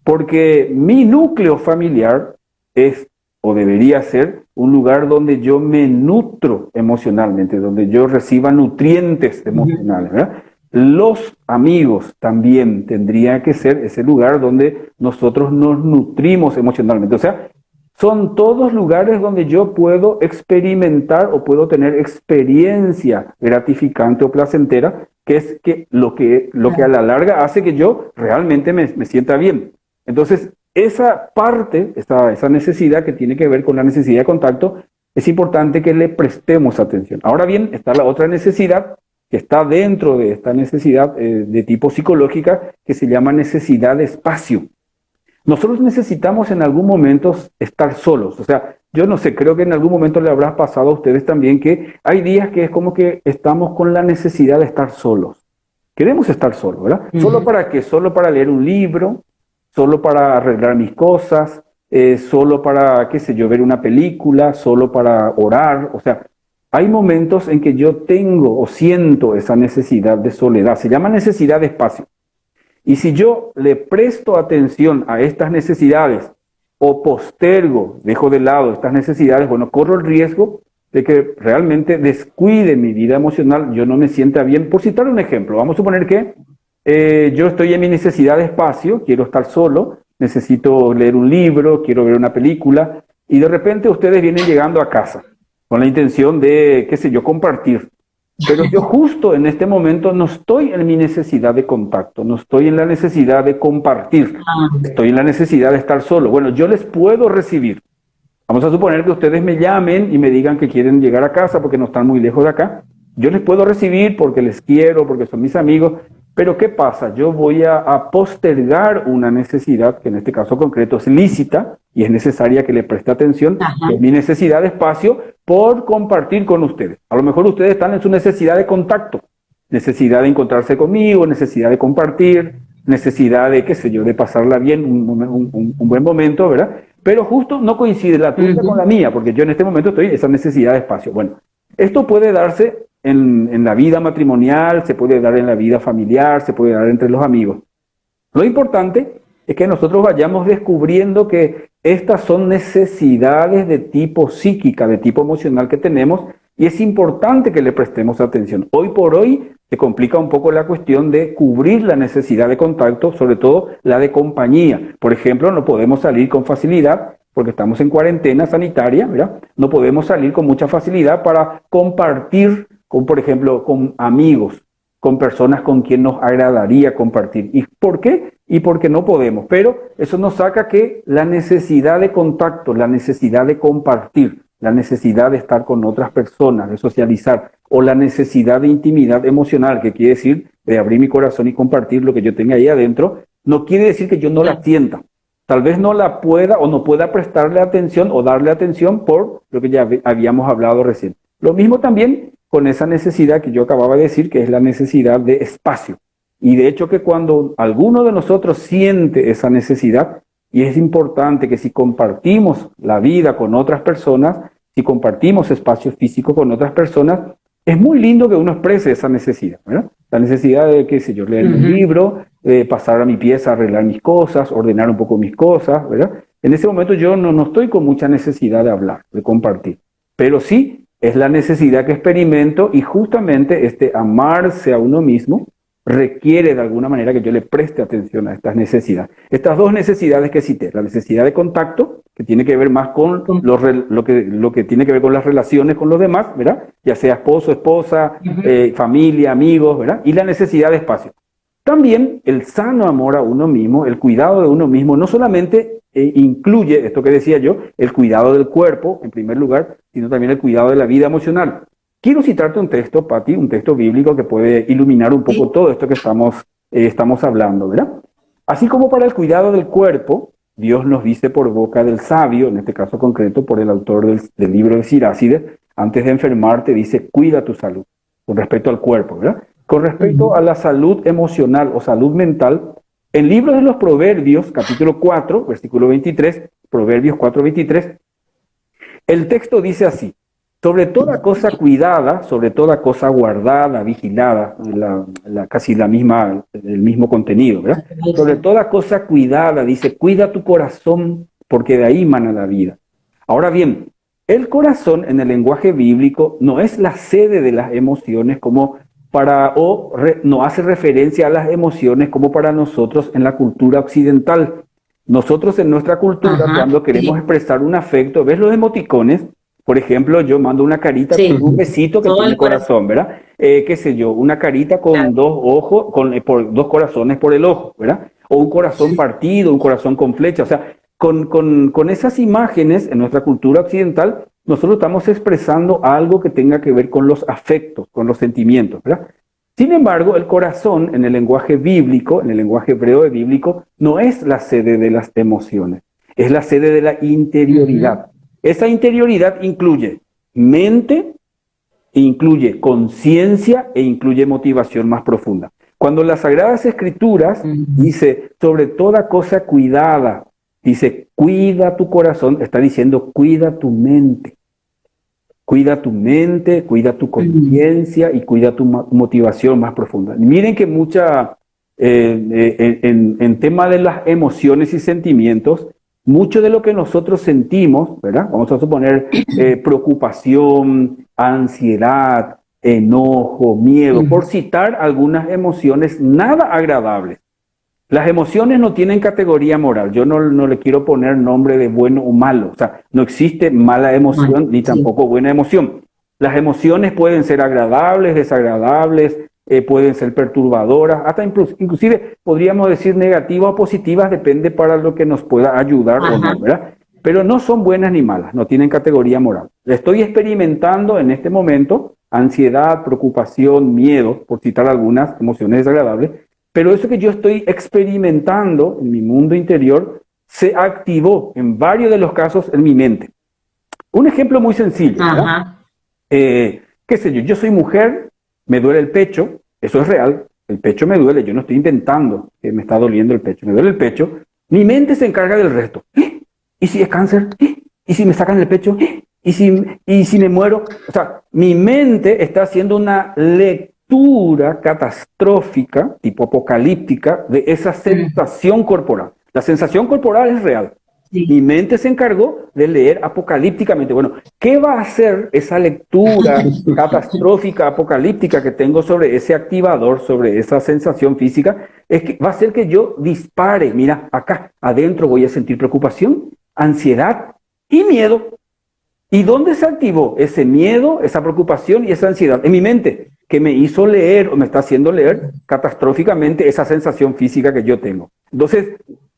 Porque mi núcleo familiar es, o debería ser, un lugar donde yo me nutro emocionalmente, donde yo reciba nutrientes emocionales, ¿verdad? Los amigos también tendrían que ser ese lugar donde nosotros nos nutrimos emocionalmente. O sea, son todos lugares donde yo puedo experimentar o puedo tener experiencia gratificante o placentera, que es lo que a la larga hace que yo realmente me sienta bien. Entonces, esa parte, esa necesidad que tiene que ver con la necesidad de contacto, es importante que le prestemos atención. Ahora bien, está la otra necesidad que está dentro de esta necesidad de tipo psicológica, que se llama necesidad de espacio. Nosotros necesitamos en algún momento estar solos. O sea, yo no sé, creo que en algún momento le habrá pasado a ustedes también que hay días que es como que estamos con la necesidad de estar solos. Queremos estar solos, ¿verdad? ¿Solo para qué? Solo para leer un libro, solo para arreglar mis cosas, solo para, qué sé yo, ver una película, solo para orar. O sea, hay momentos en que yo tengo o siento esa necesidad de soledad. Se llama necesidad de espacio. Y si yo le presto atención a estas necesidades o postergo, dejo de lado estas necesidades, bueno, corro el riesgo de que realmente descuide mi vida emocional, yo no me sienta bien. Por citar un ejemplo, vamos a suponer que yo estoy en mi necesidad de espacio, quiero estar solo, necesito leer un libro, quiero ver una película, y de repente ustedes vienen llegando a casa con la intención de, qué sé yo, compartir. Pero yo justo en este momento no estoy en mi necesidad de contacto, no estoy en la necesidad de compartir, estoy en la necesidad de estar solo. Bueno, yo les puedo recibir. Vamos a suponer que ustedes me llamen y me digan que quieren llegar a casa porque no están muy lejos de acá. Yo les puedo recibir porque les quiero, porque son mis amigos, pero ¿qué pasa? Yo voy a postergar una necesidad que en este caso concreto es lícita y es necesaria que le preste atención, que es mi necesidad de espacio, por compartir con ustedes. A lo mejor ustedes están en su necesidad de contacto, necesidad de encontrarse conmigo, necesidad de compartir, necesidad de, qué sé yo, de pasarla bien, un buen momento, ¿verdad? Pero justo no coincide la tuya con la mía, porque yo en este momento estoy en esa necesidad de espacio. Bueno, esto puede darse en la vida matrimonial, se puede dar en la vida familiar, se puede dar entre los amigos. Lo importante es que nosotros vayamos descubriendo que estas son necesidades de tipo psíquica, de tipo emocional que tenemos, y es importante que le prestemos atención. Hoy por hoy se complica un poco la cuestión de cubrir la necesidad de contacto, sobre todo la de compañía. Por ejemplo, no podemos salir con facilidad porque estamos en cuarentena sanitaria, ¿verdad? No podemos salir con mucha facilidad para compartir con, por ejemplo, con amigos, con personas con quien nos agradaría compartir. ¿Y por qué? Y porque no podemos. Pero eso nos saca que la necesidad de contacto, la necesidad de compartir, la necesidad de estar con otras personas, de socializar, o la necesidad de intimidad emocional, que quiere decir de abrir mi corazón y compartir lo que yo tenga ahí adentro, no quiere decir que yo no la sienta. Tal vez no la pueda o no pueda prestarle atención o darle atención por lo que ya habíamos hablado recién. Lo mismo también con esa necesidad que yo acababa de decir, que es la necesidad de espacio. Y de hecho que cuando alguno de nosotros siente esa necesidad, y es importante que si compartimos la vida con otras personas, si compartimos espacio físico con otras personas, es muy lindo que uno exprese esa necesidad, ¿verdad? La necesidad de, qué sé yo, leer un libro, pasar a mi pieza a arreglar mis cosas, ordenar un poco mis cosas, ¿verdad? En ese momento yo no estoy con mucha necesidad de hablar, de compartir, pero sí es la necesidad que experimento, y justamente este amarse a uno mismo requiere de alguna manera que yo le preste atención a estas necesidades. Estas dos necesidades que cité, la necesidad de contacto, que tiene que ver más con lo que tiene que ver con las relaciones con los demás, ¿verdad? Ya sea esposo, esposa, familia, amigos, ¿verdad? Y la necesidad de espacio. También el sano amor a uno mismo, el cuidado de uno mismo, no solamente incluye, esto que decía yo, el cuidado del cuerpo, en primer lugar, sino también el cuidado de la vida emocional. Quiero citarte un texto, Pati, un texto bíblico que puede iluminar un poco todo esto que estamos hablando, ¿verdad? Así como para el cuidado del cuerpo, Dios nos dice por boca del sabio, en este caso concreto por el autor del libro de Sirácides, antes de enfermarte dice, cuida tu salud, con respecto al cuerpo, ¿verdad? Con respecto a la salud emocional o salud mental, en el libro de los Proverbios, capítulo 4, versículo 23, Proverbios 4, 23, el texto dice así: sobre toda cosa cuidada, sobre toda cosa guardada, vigilada, casi el mismo contenido, ¿verdad? Sobre toda cosa cuidada, dice, cuida tu corazón, porque de ahí mana la vida. Ahora bien, el corazón en el lenguaje bíblico no es la sede de las emociones no hace referencia a las emociones como para nosotros en la cultura occidental. Nosotros en nuestra cultura, cuando queremos expresar un afecto, ¿ves los emoticones? Por ejemplo, yo mando una carita con un besito que tiene corazón, ¿verdad? Qué sé yo, una carita con dos ojos, por dos corazones por el ojo, ¿verdad? O un corazón partido, un corazón con flecha. O sea, con esas imágenes en nuestra cultura occidental, nosotros estamos expresando algo que tenga que ver con los afectos, con los sentimientos, ¿verdad? Sin embargo, el corazón en el lenguaje bíblico, en el lenguaje hebreo bíblico, no es la sede de las emociones, es la sede de la interioridad. Esa interioridad incluye mente, incluye conciencia e incluye motivación más profunda. Cuando las Sagradas Escrituras dice, sobre toda cosa cuidada, dice, cuida tu corazón, está diciendo, cuida tu mente. Cuida tu mente, cuida tu conciencia y cuida tu motivación más profunda. Miren que en tema de las emociones y sentimientos, mucho de lo que nosotros sentimos, ¿verdad? Vamos a suponer preocupación, ansiedad, enojo, miedo, por citar algunas emociones nada agradables. Las emociones no tienen categoría moral. Yo no le quiero poner nombre de bueno o malo. O sea, no existe mala emoción ni tampoco buena emoción. Las emociones pueden ser agradables, desagradables, pueden ser perturbadoras, hasta inclusive podríamos decir negativas o positivas, depende para lo que nos pueda ayudar o no, ¿verdad? Pero no son buenas ni malas, no tienen categoría moral. Estoy experimentando en este momento ansiedad, preocupación, miedo, por citar algunas emociones desagradables, pero eso que yo estoy experimentando en mi mundo interior se activó en varios de los casos en mi mente. Un ejemplo muy sencillo, ¿verdad? Qué sé yo soy mujer, me duele el pecho, eso es real, el pecho me duele, yo no estoy inventando que me está doliendo el pecho, me duele el pecho, mi mente se encarga del resto. ¿Y si es cáncer? ¿Y si me sacan el pecho? ¿Y si me muero? O sea, mi mente está haciendo una lectura catastrófica, tipo apocalíptica, de esa sensación corporal. La sensación corporal es real. Sí. Mi mente se encargó de leer apocalípticamente. Bueno, ¿qué va a hacer esa lectura catastrófica, apocalíptica que tengo sobre ese activador, sobre esa sensación física? Es que va a hacer que yo dispare. Mira, acá adentro voy a sentir preocupación, ansiedad y miedo. ¿Y dónde se activó ese miedo, esa preocupación y esa ansiedad? En mi mente, que me hizo leer o me está haciendo leer catastróficamente esa sensación física que yo tengo. Entonces,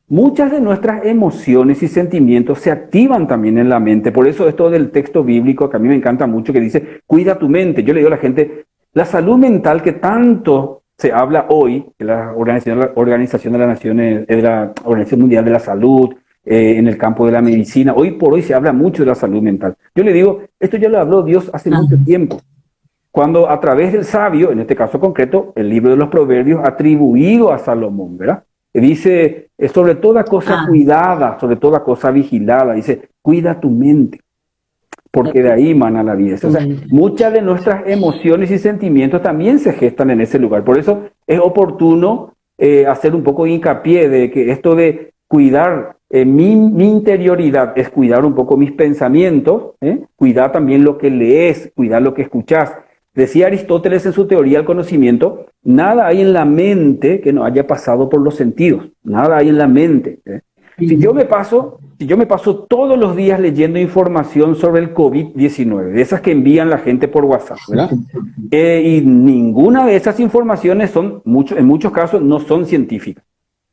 muchas de nuestras emociones y sentimientos se activan también en la mente. Por eso esto del texto bíblico, que a mí me encanta mucho, que dice, cuida tu mente. Yo le digo a la gente, la salud mental que tanto se habla hoy, de la Organización de las Naciones, de la Organización Mundial de la Salud, en el campo de la medicina, hoy por hoy se habla mucho de la salud mental. Yo le digo, esto ya lo habló Dios hace mucho tiempo. Cuando a través del sabio, en este caso concreto, el libro de los Proverbios, atribuido a Salomón, ¿verdad? Dice, sobre toda cosa cuidada, sobre toda cosa vigilada, dice, cuida tu mente, porque de ahí mana la vida. O sea, muchas de nuestras emociones y sentimientos también se gestan en ese lugar. Por eso es oportuno hacer un poco de hincapié de que esto de cuidar mi interioridad es cuidar un poco mis pensamientos, cuidar también lo que lees, cuidar lo que escuchas. Decía Aristóteles en su teoría del conocimiento, nada hay en la mente que no haya pasado por los sentidos, nada hay en la mente. Si yo me paso todos los días leyendo información sobre el COVID-19, de esas que envían la gente por WhatsApp, ¿verdad? Y ninguna de esas informaciones en muchos casos no son científicas.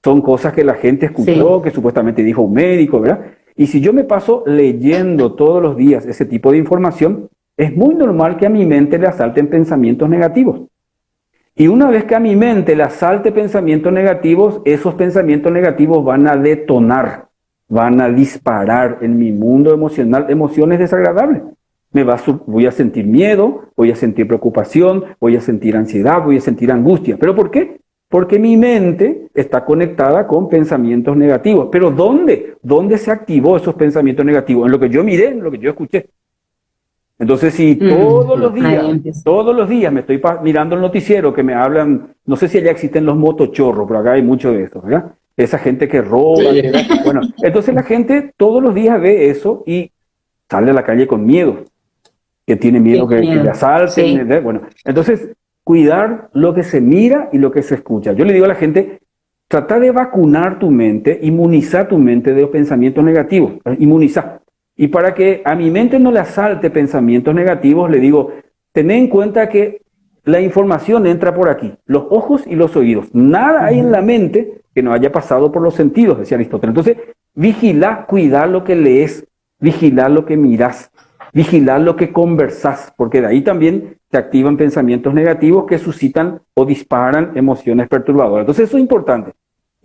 Son cosas que la gente escuchó, que supuestamente dijo un médico, ¿verdad? Y si yo me paso leyendo todos los días ese tipo de información, es muy normal que a mi mente le asalten pensamientos negativos. Y una vez que a mi mente le asalte pensamientos negativos, esos pensamientos negativos van a detonar, van a disparar en mi mundo emocional emociones desagradables. Voy a sentir miedo, voy a sentir preocupación, voy a sentir ansiedad, voy a sentir angustia. ¿Pero por qué? Porque mi mente está conectada con pensamientos negativos. ¿Pero dónde? ¿Dónde se activó esos pensamientos negativos? En lo que yo miré, en lo que yo escuché. Entonces, si todos los días me estoy mirando el noticiero que me hablan, no sé si allá existen los motochorros, pero acá hay mucho de eso, ¿verdad? Esa gente que roba. Bueno, entonces la gente todos los días ve eso y sale a la calle con miedo, que tiene miedo que le asalten. Sí. Bueno, entonces, cuidar lo que se mira y lo que se escucha. Yo le digo a la gente, trata de vacunar tu mente, inmunizar tu mente de los pensamientos negativos, inmunizar. Y para que a mi mente no le asalte pensamientos negativos, le digo, ten en cuenta que la información entra por aquí, los ojos y los oídos. Nada hay en la mente que no haya pasado por los sentidos, decía Aristóteles. Entonces, vigila, cuidar lo que lees, vigilar lo que miras, vigilar lo que conversás, porque de ahí también se activan pensamientos negativos que suscitan o disparan emociones perturbadoras. Entonces, eso es importante.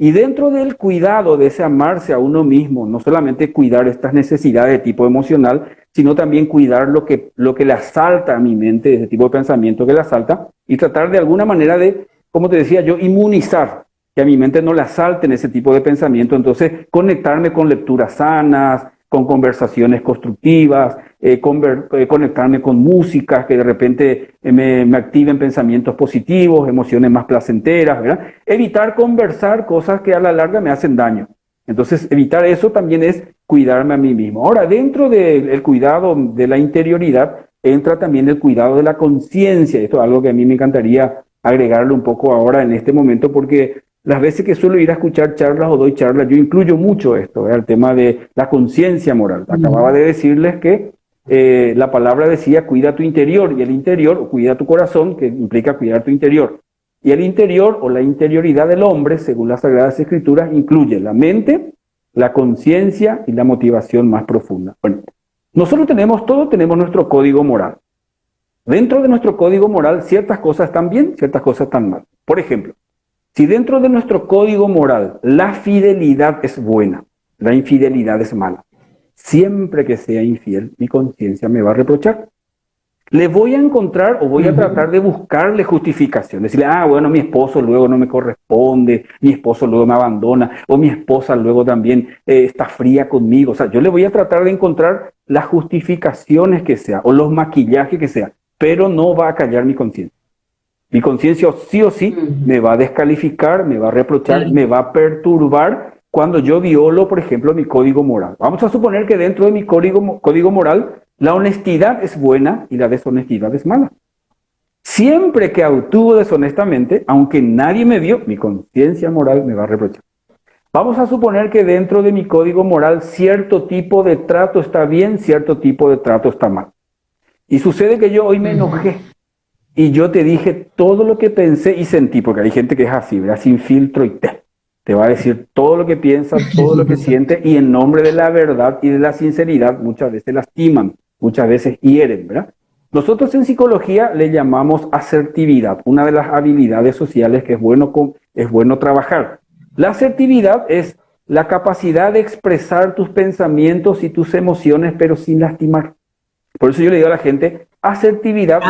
Y dentro del cuidado de ese amarse a uno mismo, no solamente cuidar estas necesidades de tipo emocional, sino también cuidar lo que le asalta a mi mente, ese tipo de pensamiento que le asalta, y tratar de alguna manera de, como te decía yo, inmunizar, que a mi mente no le asalten ese tipo de pensamiento. Entonces, conectarme con lecturas sanas, con conversaciones constructivas, conectarme con músicas que de repente me activen pensamientos positivos, emociones más placenteras, ¿verdad? Evitar conversar cosas que a la larga me hacen daño. Entonces, evitar eso también es cuidarme a mí mismo. Ahora, dentro del cuidado de la interioridad, entra también el cuidado de la conciencia. Esto es algo que a mí me encantaría agregarle un poco ahora en este momento, porque las veces que suelo ir a escuchar charlas o doy charlas, yo incluyo mucho esto, el tema de la conciencia moral. Acababa de decirles que la palabra decía cuida tu interior, y el interior, o cuida tu corazón, que implica cuidar tu interior. Y el interior o la interioridad del hombre, según las Sagradas Escrituras, incluye la mente, la conciencia y la motivación más profunda. Bueno, nosotros todos tenemos nuestro código moral. Dentro de nuestro código moral, ciertas cosas están bien, ciertas cosas están mal. Por ejemplo, si dentro de nuestro código moral la fidelidad es buena, la infidelidad es mala, siempre que sea infiel, mi conciencia me va a reprochar. Le voy a encontrar o voy a tratar de buscarle justificación. Decirle, bueno, mi esposo luego no me corresponde, mi esposo luego me abandona, o mi esposa luego también está fría conmigo. O sea, yo le voy a tratar de encontrar las justificaciones que sea, o los maquillajes que sea, pero no va a callar mi conciencia. Mi conciencia sí o sí me va a descalificar, me va a reprochar, me va a perturbar, cuando yo violo, por ejemplo, mi código moral. Vamos a suponer que dentro de mi código moral, la honestidad es buena y la deshonestidad es mala. Siempre que actúo deshonestamente, aunque nadie me vio, mi conciencia moral me va a reprochar. Vamos a suponer que dentro de mi código moral cierto tipo de trato está bien, cierto tipo de trato está mal. Y sucede que yo hoy me enojé y yo te dije todo lo que pensé y sentí, porque hay gente que es así, ¿verdad? Sin filtro y te va a decir todo lo que piensa, todo lo que siente, y en nombre de la verdad y de la sinceridad muchas veces lastiman, muchas veces hieren, ¿verdad? Nosotros en psicología le llamamos asertividad, una de las habilidades sociales que es bueno trabajar. La asertividad es la capacidad de expresar tus pensamientos y tus emociones, pero sin lastimar. Por eso yo le digo a la gente, asertividad.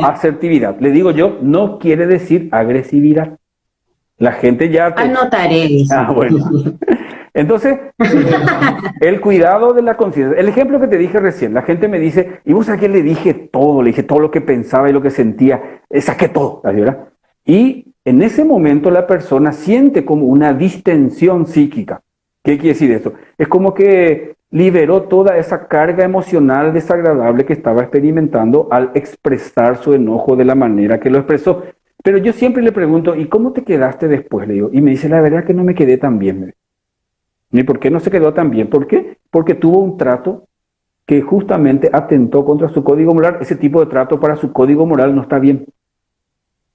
Asertividad. Le digo yo, no quiere decir agresividad. La gente ya... Anotaré eso. Bueno. Entonces, el cuidado de la conciencia. El ejemplo que te dije recién, la gente me dice, ¿y vos sabés que le dije todo lo que pensaba y lo que sentía? Saqué todo, ¿verdad? Y en ese momento la persona siente como una distensión psíquica. ¿Qué quiere decir eso? Es como que liberó toda esa carga emocional desagradable que estaba experimentando al expresar su enojo de la manera que lo expresó. Pero yo siempre le pregunto, ¿y cómo te quedaste después? Le digo, y me dice, la verdad que no me quedé tan bien. ¿Y por qué no se quedó tan bien? ¿Por qué? Porque tuvo un trato que justamente atentó contra su código moral. Ese tipo de trato para su código moral no está bien.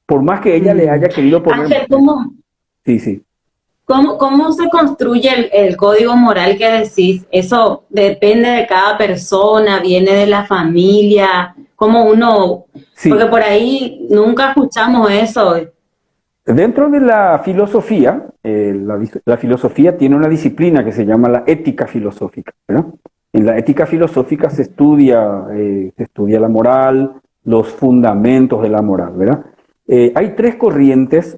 Por más que ella le haya querido poner... Ángel, ¿cómo? Sí. ¿Cómo se construye el código moral que decís? Eso depende de cada persona, viene de la familia, como uno... Sí. Porque por ahí nunca escuchamos eso. Dentro de la filosofía, la filosofía tiene una disciplina que se llama la ética filosófica, ¿verdad? En la ética filosófica se estudia la moral, los fundamentos de la moral, ¿verdad? Hay tres corrientes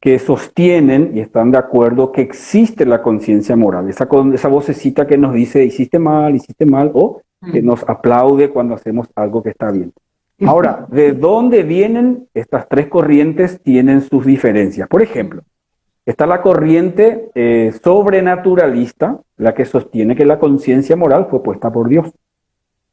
que sostienen y están de acuerdo que existe la conciencia moral. Esa vocecita que nos dice, hiciste mal, o que nos aplaude cuando hacemos algo que está bien. Ahora, ¿de dónde vienen estas tres corrientes? Tienen sus diferencias. Por ejemplo, está la corriente sobrenaturalista, la que sostiene que la conciencia moral fue puesta por Dios.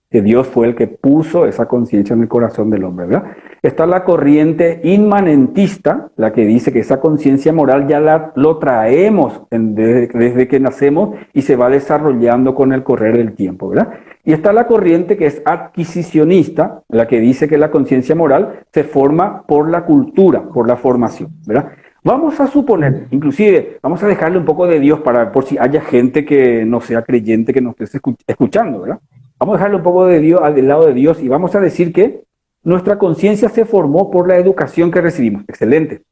Que Dios fue el que puso esa conciencia en el corazón del hombre, ¿verdad? Está la corriente inmanentista, la que dice que esa conciencia moral ya lo traemos desde que nacemos y se va desarrollando con el correr del tiempo, ¿verdad? Y está la corriente que es adquisicionista, la que dice que la conciencia moral se forma por la cultura, por la formación, ¿verdad? Vamos a suponer, inclusive, vamos a dejarle un poco de Dios por si haya gente que no sea creyente que nos esté escuchando, ¿verdad? Vamos a dejarle un poco de Dios del lado de Dios y vamos a decir que nuestra conciencia se formó por la educación que recibimos. Excelente.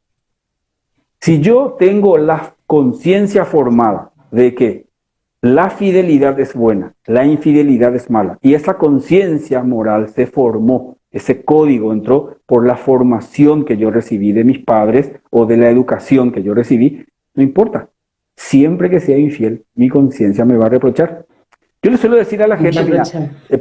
Si yo tengo la conciencia formada de que la fidelidad es buena, la infidelidad es mala, y esa conciencia moral se formó, ese código entró por la formación que yo recibí de mis padres o de la educación que yo recibí, no importa. Siempre que sea infiel, mi conciencia me va a reprochar. Yo le suelo decir a la gente, mira,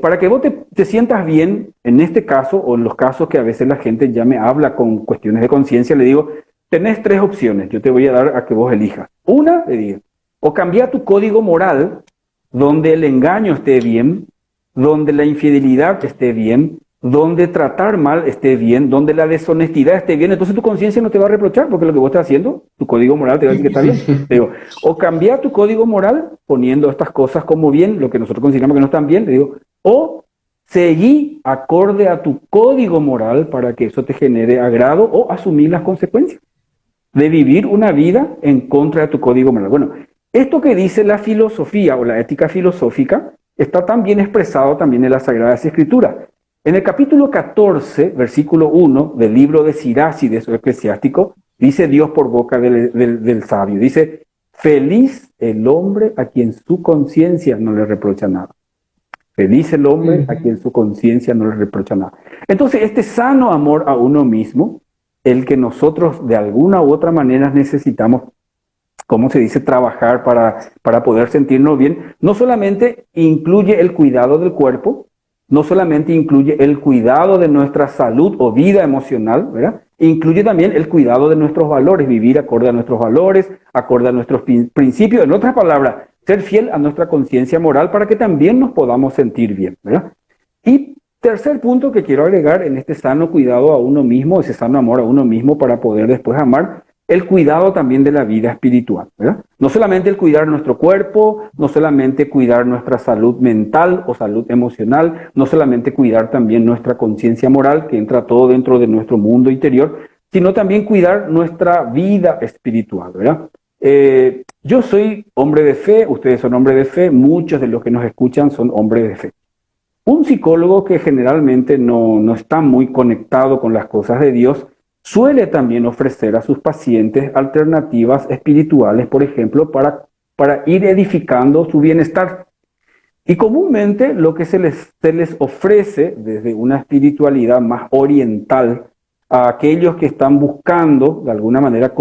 para que vos te sientas bien, en este caso, o en los casos que a veces la gente ya me habla con cuestiones de conciencia, le digo, tenés tres opciones, yo te voy a dar a que vos elijas. Una, le digo, o cambia tu código moral, donde el engaño esté bien, donde la infidelidad esté bien, donde tratar mal esté bien, donde la deshonestidad esté bien, entonces tu conciencia no te va a reprochar, porque lo que vos estás haciendo, tu código moral te va a decir que está bien. Le digo, o cambia tu código moral poniendo estas cosas como bien, lo que nosotros consideramos que no están bien, le digo, o seguí acorde a tu código moral para que eso te genere agrado o asumir las consecuencias de vivir una vida en contra de tu código moral. Bueno, esto que dice la filosofía o la ética filosófica está tan bien expresado también en las Sagradas Escrituras. En el capítulo 14, versículo 1 del libro de Sirácides o Eclesiástico, dice Dios por boca del sabio, dice, feliz el hombre a quien su conciencia no le reprocha nada. Feliz el hombre a quien su conciencia no le reprocha nada. Entonces, este sano amor a uno mismo, el que nosotros de alguna u otra manera necesitamos, ¿cómo se dice?, trabajar para poder sentirnos bien, no solamente incluye el cuidado del cuerpo, no solamente incluye el cuidado de nuestra salud o vida emocional, ¿verdad? incluye también el cuidado de nuestros valores, vivir acorde a nuestros valores, acorde a nuestros principios, en otras palabras, ser fiel a nuestra conciencia moral para que también nos podamos sentir bien, ¿verdad? Y tercer punto que quiero agregar en este sano cuidado a uno mismo, ese sano amor a uno mismo para poder después amar, el cuidado también de la vida espiritual, ¿verdad? No solamente el cuidar nuestro cuerpo, no solamente cuidar nuestra salud mental o salud emocional, no solamente cuidar también nuestra conciencia moral, que entra todo dentro de nuestro mundo interior, sino también cuidar nuestra vida espiritual, ¿verdad? Yo soy hombre de fe, ustedes son hombres de fe, muchos de los que nos escuchan son hombres de fe. Un psicólogo que generalmente no está muy conectado con las cosas de Dios, suele también ofrecer a sus pacientes alternativas espirituales, por ejemplo, para ir edificando su bienestar. Y comúnmente lo que se les ofrece desde una espiritualidad más oriental a aquellos que están buscando de alguna manera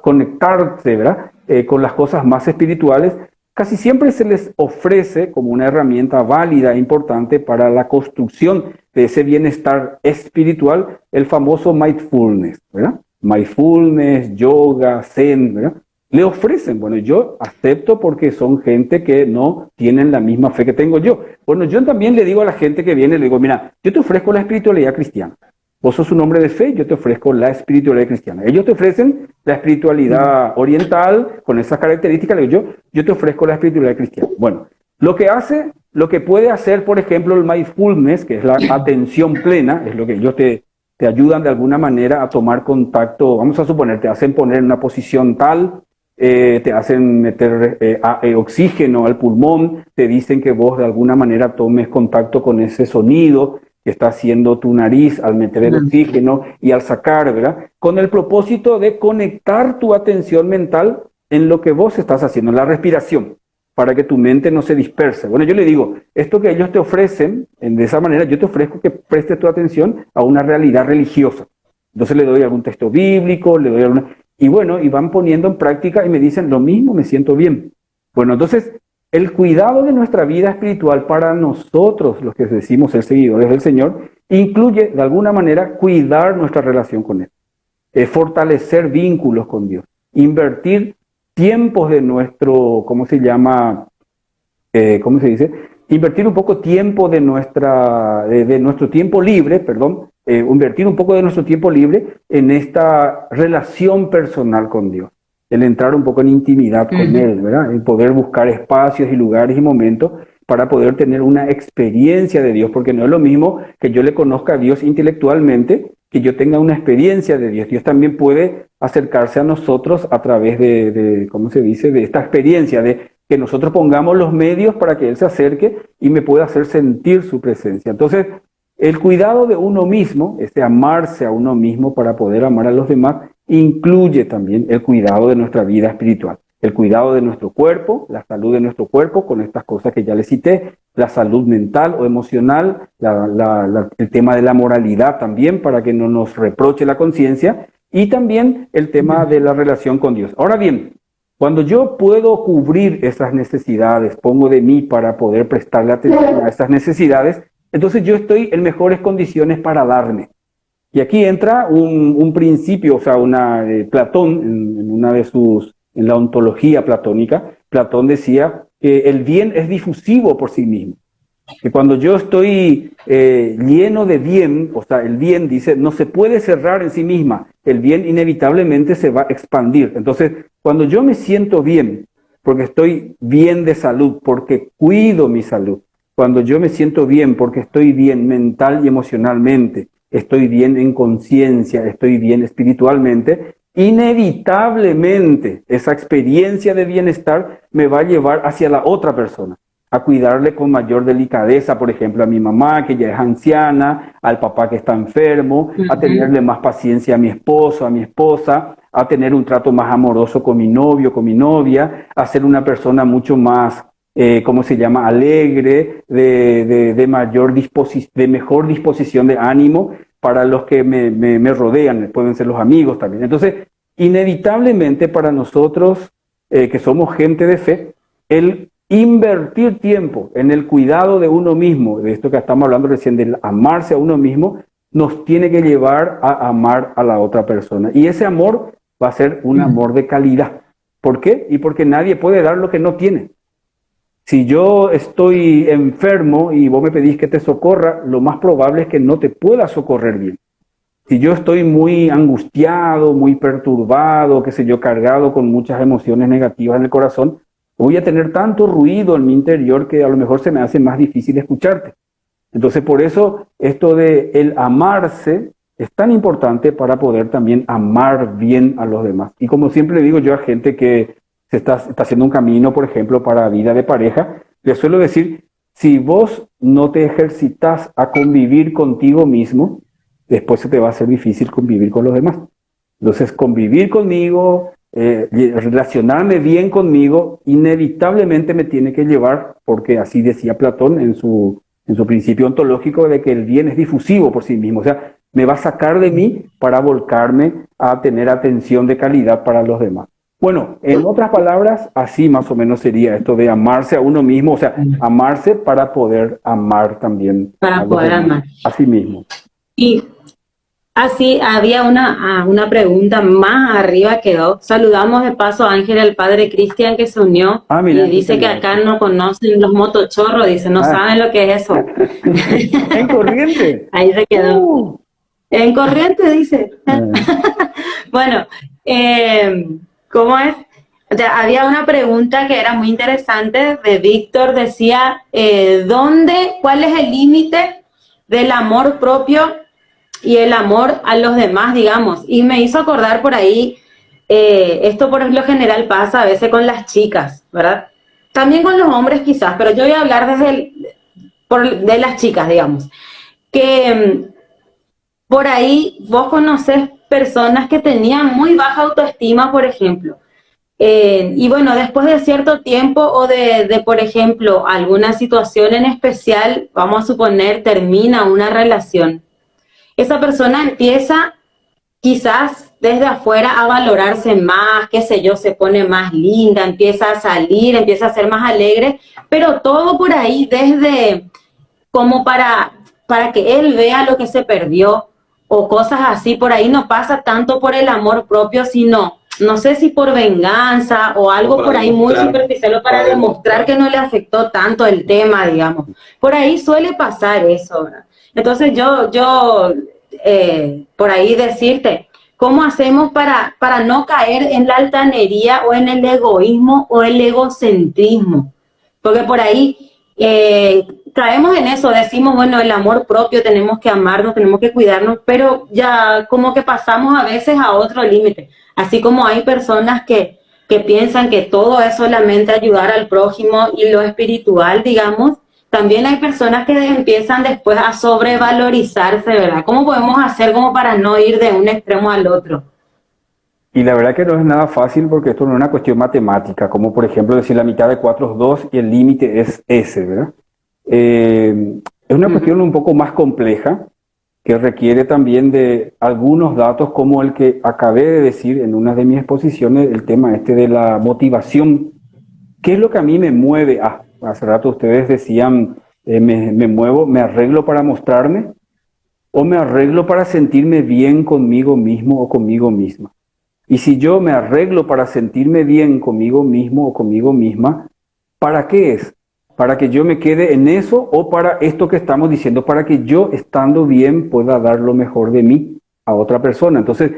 conectarse, ¿verdad? Con las cosas más espirituales, casi siempre se les ofrece como una herramienta válida e importante para la construcción de ese bienestar espiritual, el famoso mindfulness, ¿verdad? Mindfulness, yoga, zen, ¿verdad? Le ofrecen, bueno, yo acepto porque son gente que no tienen la misma fe que tengo yo. Bueno, yo también le digo a la gente que viene, le digo, mira, yo te ofrezco la espiritualidad cristiana. Vos sos un hombre de fe, yo te ofrezco la espiritualidad cristiana. Ellos te ofrecen la espiritualidad oriental con esas características, le digo yo te ofrezco la espiritualidad cristiana. Bueno, lo que puede hacer, por ejemplo, el mindfulness, que es la atención plena, es lo que ellos te ayudan de alguna manera a tomar contacto, vamos a suponer, te hacen poner en una posición tal, te hacen meter oxígeno al pulmón, te dicen que vos de alguna manera tomes contacto con ese sonido que está haciendo tu nariz al meter el oxígeno y al sacar, ¿verdad? Con el propósito de conectar tu atención mental en lo que vos estás haciendo, en la respiración, para que tu mente no se disperse. Bueno, yo le digo, esto que ellos te ofrecen, de esa manera yo te ofrezco que prestes tu atención a una realidad religiosa. Entonces le doy algún texto bíblico, le doy alguna... Y bueno, y van poniendo en práctica y me dicen, lo mismo, me siento bien. Bueno, entonces, el cuidado de nuestra vida espiritual para nosotros, los que decimos ser seguidores del Señor, incluye de alguna manera cuidar nuestra relación con Él, fortalecer vínculos con Dios, invertir tiempos de nuestro, ¿cómo se llama? ¿Cómo se dice? Invertir un poco tiempo de nuestro tiempo libre, perdón, invertir un poco de nuestro tiempo libre en esta relación personal con Dios. El entrar un poco en intimidad con Él, ¿verdad? El poder buscar espacios y lugares y momentos para poder tener una experiencia de Dios, porque no es lo mismo que yo le conozca a Dios intelectualmente, que yo tenga una experiencia de Dios. Dios también puede acercarse a nosotros a través de ¿cómo se dice?, de esta experiencia, de que nosotros pongamos los medios para que Él se acerque y me pueda hacer sentir su presencia. Entonces, el cuidado de uno mismo, ese amarse a uno mismo para poder amar a los demás, incluye también el cuidado de nuestra vida espiritual, el cuidado de nuestro cuerpo, la salud de nuestro cuerpo, con estas cosas que ya les cité, la salud mental o emocional, el tema de la moralidad también, para que no nos reproche la conciencia, y también el tema de la relación con Dios. Ahora bien, cuando yo puedo cubrir esas necesidades, pongo de mí para poder prestarle atención a esas necesidades, entonces yo estoy en mejores condiciones para darme. Y aquí entra un principio, o sea, Platón, en la ontología platónica, Platón decía que el bien es difusivo por sí mismo. Que cuando yo estoy lleno de bien, o sea, el bien, dice, no se puede cerrar en sí misma, el bien inevitablemente se va a expandir. Entonces, cuando yo me siento bien, porque estoy bien de salud, porque cuido mi salud, cuando yo me siento bien, porque estoy bien mental y emocionalmente, estoy bien en conciencia, estoy bien espiritualmente, inevitablemente esa experiencia de bienestar me va a llevar hacia la otra persona, a cuidarle con mayor delicadeza, por ejemplo, a mi mamá, que ya es anciana, al papá que está enfermo, a tenerle más paciencia a mi esposo, a mi esposa, a tener un trato más amoroso con mi novio, con mi novia, a ser una persona mucho más, ¿cómo se llama?, alegre, de mejor disposición de ánimo para los que me rodean, pueden ser los amigos también. Entonces, inevitablemente para nosotros, que somos gente de fe, el invertir tiempo en el cuidado de uno mismo, de esto que estamos hablando recién, del amarse a uno mismo, nos tiene que llevar a amar a la otra persona. Y ese amor va a ser un amor de calidad. ¿Por qué? Y porque nadie puede dar lo que no tiene. Si yo estoy enfermo y vos me pedís que te socorra, lo más probable es que no te pueda socorrer bien. Si yo estoy muy angustiado, muy perturbado, qué sé yo, cargado con muchas emociones negativas en el corazón, voy a tener tanto ruido en mi interior que a lo mejor se me hace más difícil escucharte. Entonces, por eso, esto de el amarse es tan importante para poder también amar bien a los demás. Y como siempre le digo yo a gente que se está haciendo un camino, por ejemplo, para vida de pareja, les suelo decir, si vos no te ejercitas a convivir contigo mismo, después se te va a hacer difícil convivir con los demás. Entonces, convivir conmigo, relacionarme bien conmigo, inevitablemente me tiene que llevar, porque así decía Platón en su principio ontológico, de que el bien es difusivo por sí mismo. O sea, me va a sacar de mí para volcarme a tener atención de calidad para los demás. Bueno, en otras palabras, así más o menos sería esto de amarse a uno mismo, o sea, amarse para poder amar también. Para poder amar. A sí mismo. Y así había una pregunta más arriba quedó. Saludamos de paso a Ángel, al padre Cristian que se unió. Mira, y dice que acá no conocen los motochorros, dice, no saben lo que es eso. En Corrientes. Ahí se quedó. En Corrientes, dice. Bueno, ¿cómo es? O sea, había una pregunta que era muy interesante de Víctor, decía, ¿cuál es el límite del amor propio y el amor a los demás, digamos? Y me hizo acordar por ahí, esto por lo general pasa a veces con las chicas, ¿verdad? También con los hombres quizás, pero yo voy a hablar de las chicas, digamos. Que por ahí vos conocés personas que tenían muy baja autoestima, por ejemplo. Y bueno, después de cierto tiempo o de, por ejemplo, alguna situación en especial, vamos a suponer, termina una relación. Esa persona empieza quizás desde afuera a valorarse más, qué sé yo, se pone más linda, empieza a salir, empieza a ser más alegre, pero todo por ahí desde como para que él vea lo que se perdió o cosas así. Por ahí no pasa tanto por el amor propio, sino, no sé si por venganza o algo por ahí muy superficial o para demostrar que no le afectó tanto el tema, digamos. Por ahí suele pasar eso, ¿verdad? Entonces yo por ahí decirte, ¿cómo hacemos para no caer en la altanería o en el egoísmo o el egocentrismo? Porque por ahí caemos en eso, decimos, bueno, el amor propio, tenemos que amarnos, tenemos que cuidarnos, pero ya como que pasamos a veces a otro límite. Así como hay personas que piensan que todo es solamente ayudar al prójimo y lo espiritual, digamos, también hay personas que empiezan después a sobrevalorizarse, ¿verdad? ¿Cómo podemos hacer como para no ir de un extremo al otro? Y la verdad que no es nada fácil porque esto no es una cuestión matemática, como por ejemplo decir la mitad de 4 es 2 y el límite es ese, ¿verdad? Es una cuestión un poco más compleja que requiere también de algunos datos como el que acabé de decir en una de mis exposiciones, el tema este de la motivación. ¿Qué es lo que a mí me mueve? Hace rato ustedes decían, me muevo, me arreglo para mostrarme o me arreglo para sentirme bien conmigo mismo o conmigo misma. Y si yo me arreglo para sentirme bien conmigo mismo o conmigo misma, ¿para qué es? ¿Para que yo me quede en eso o para esto que estamos diciendo? Para que yo, estando bien, pueda dar lo mejor de mí a otra persona. Entonces,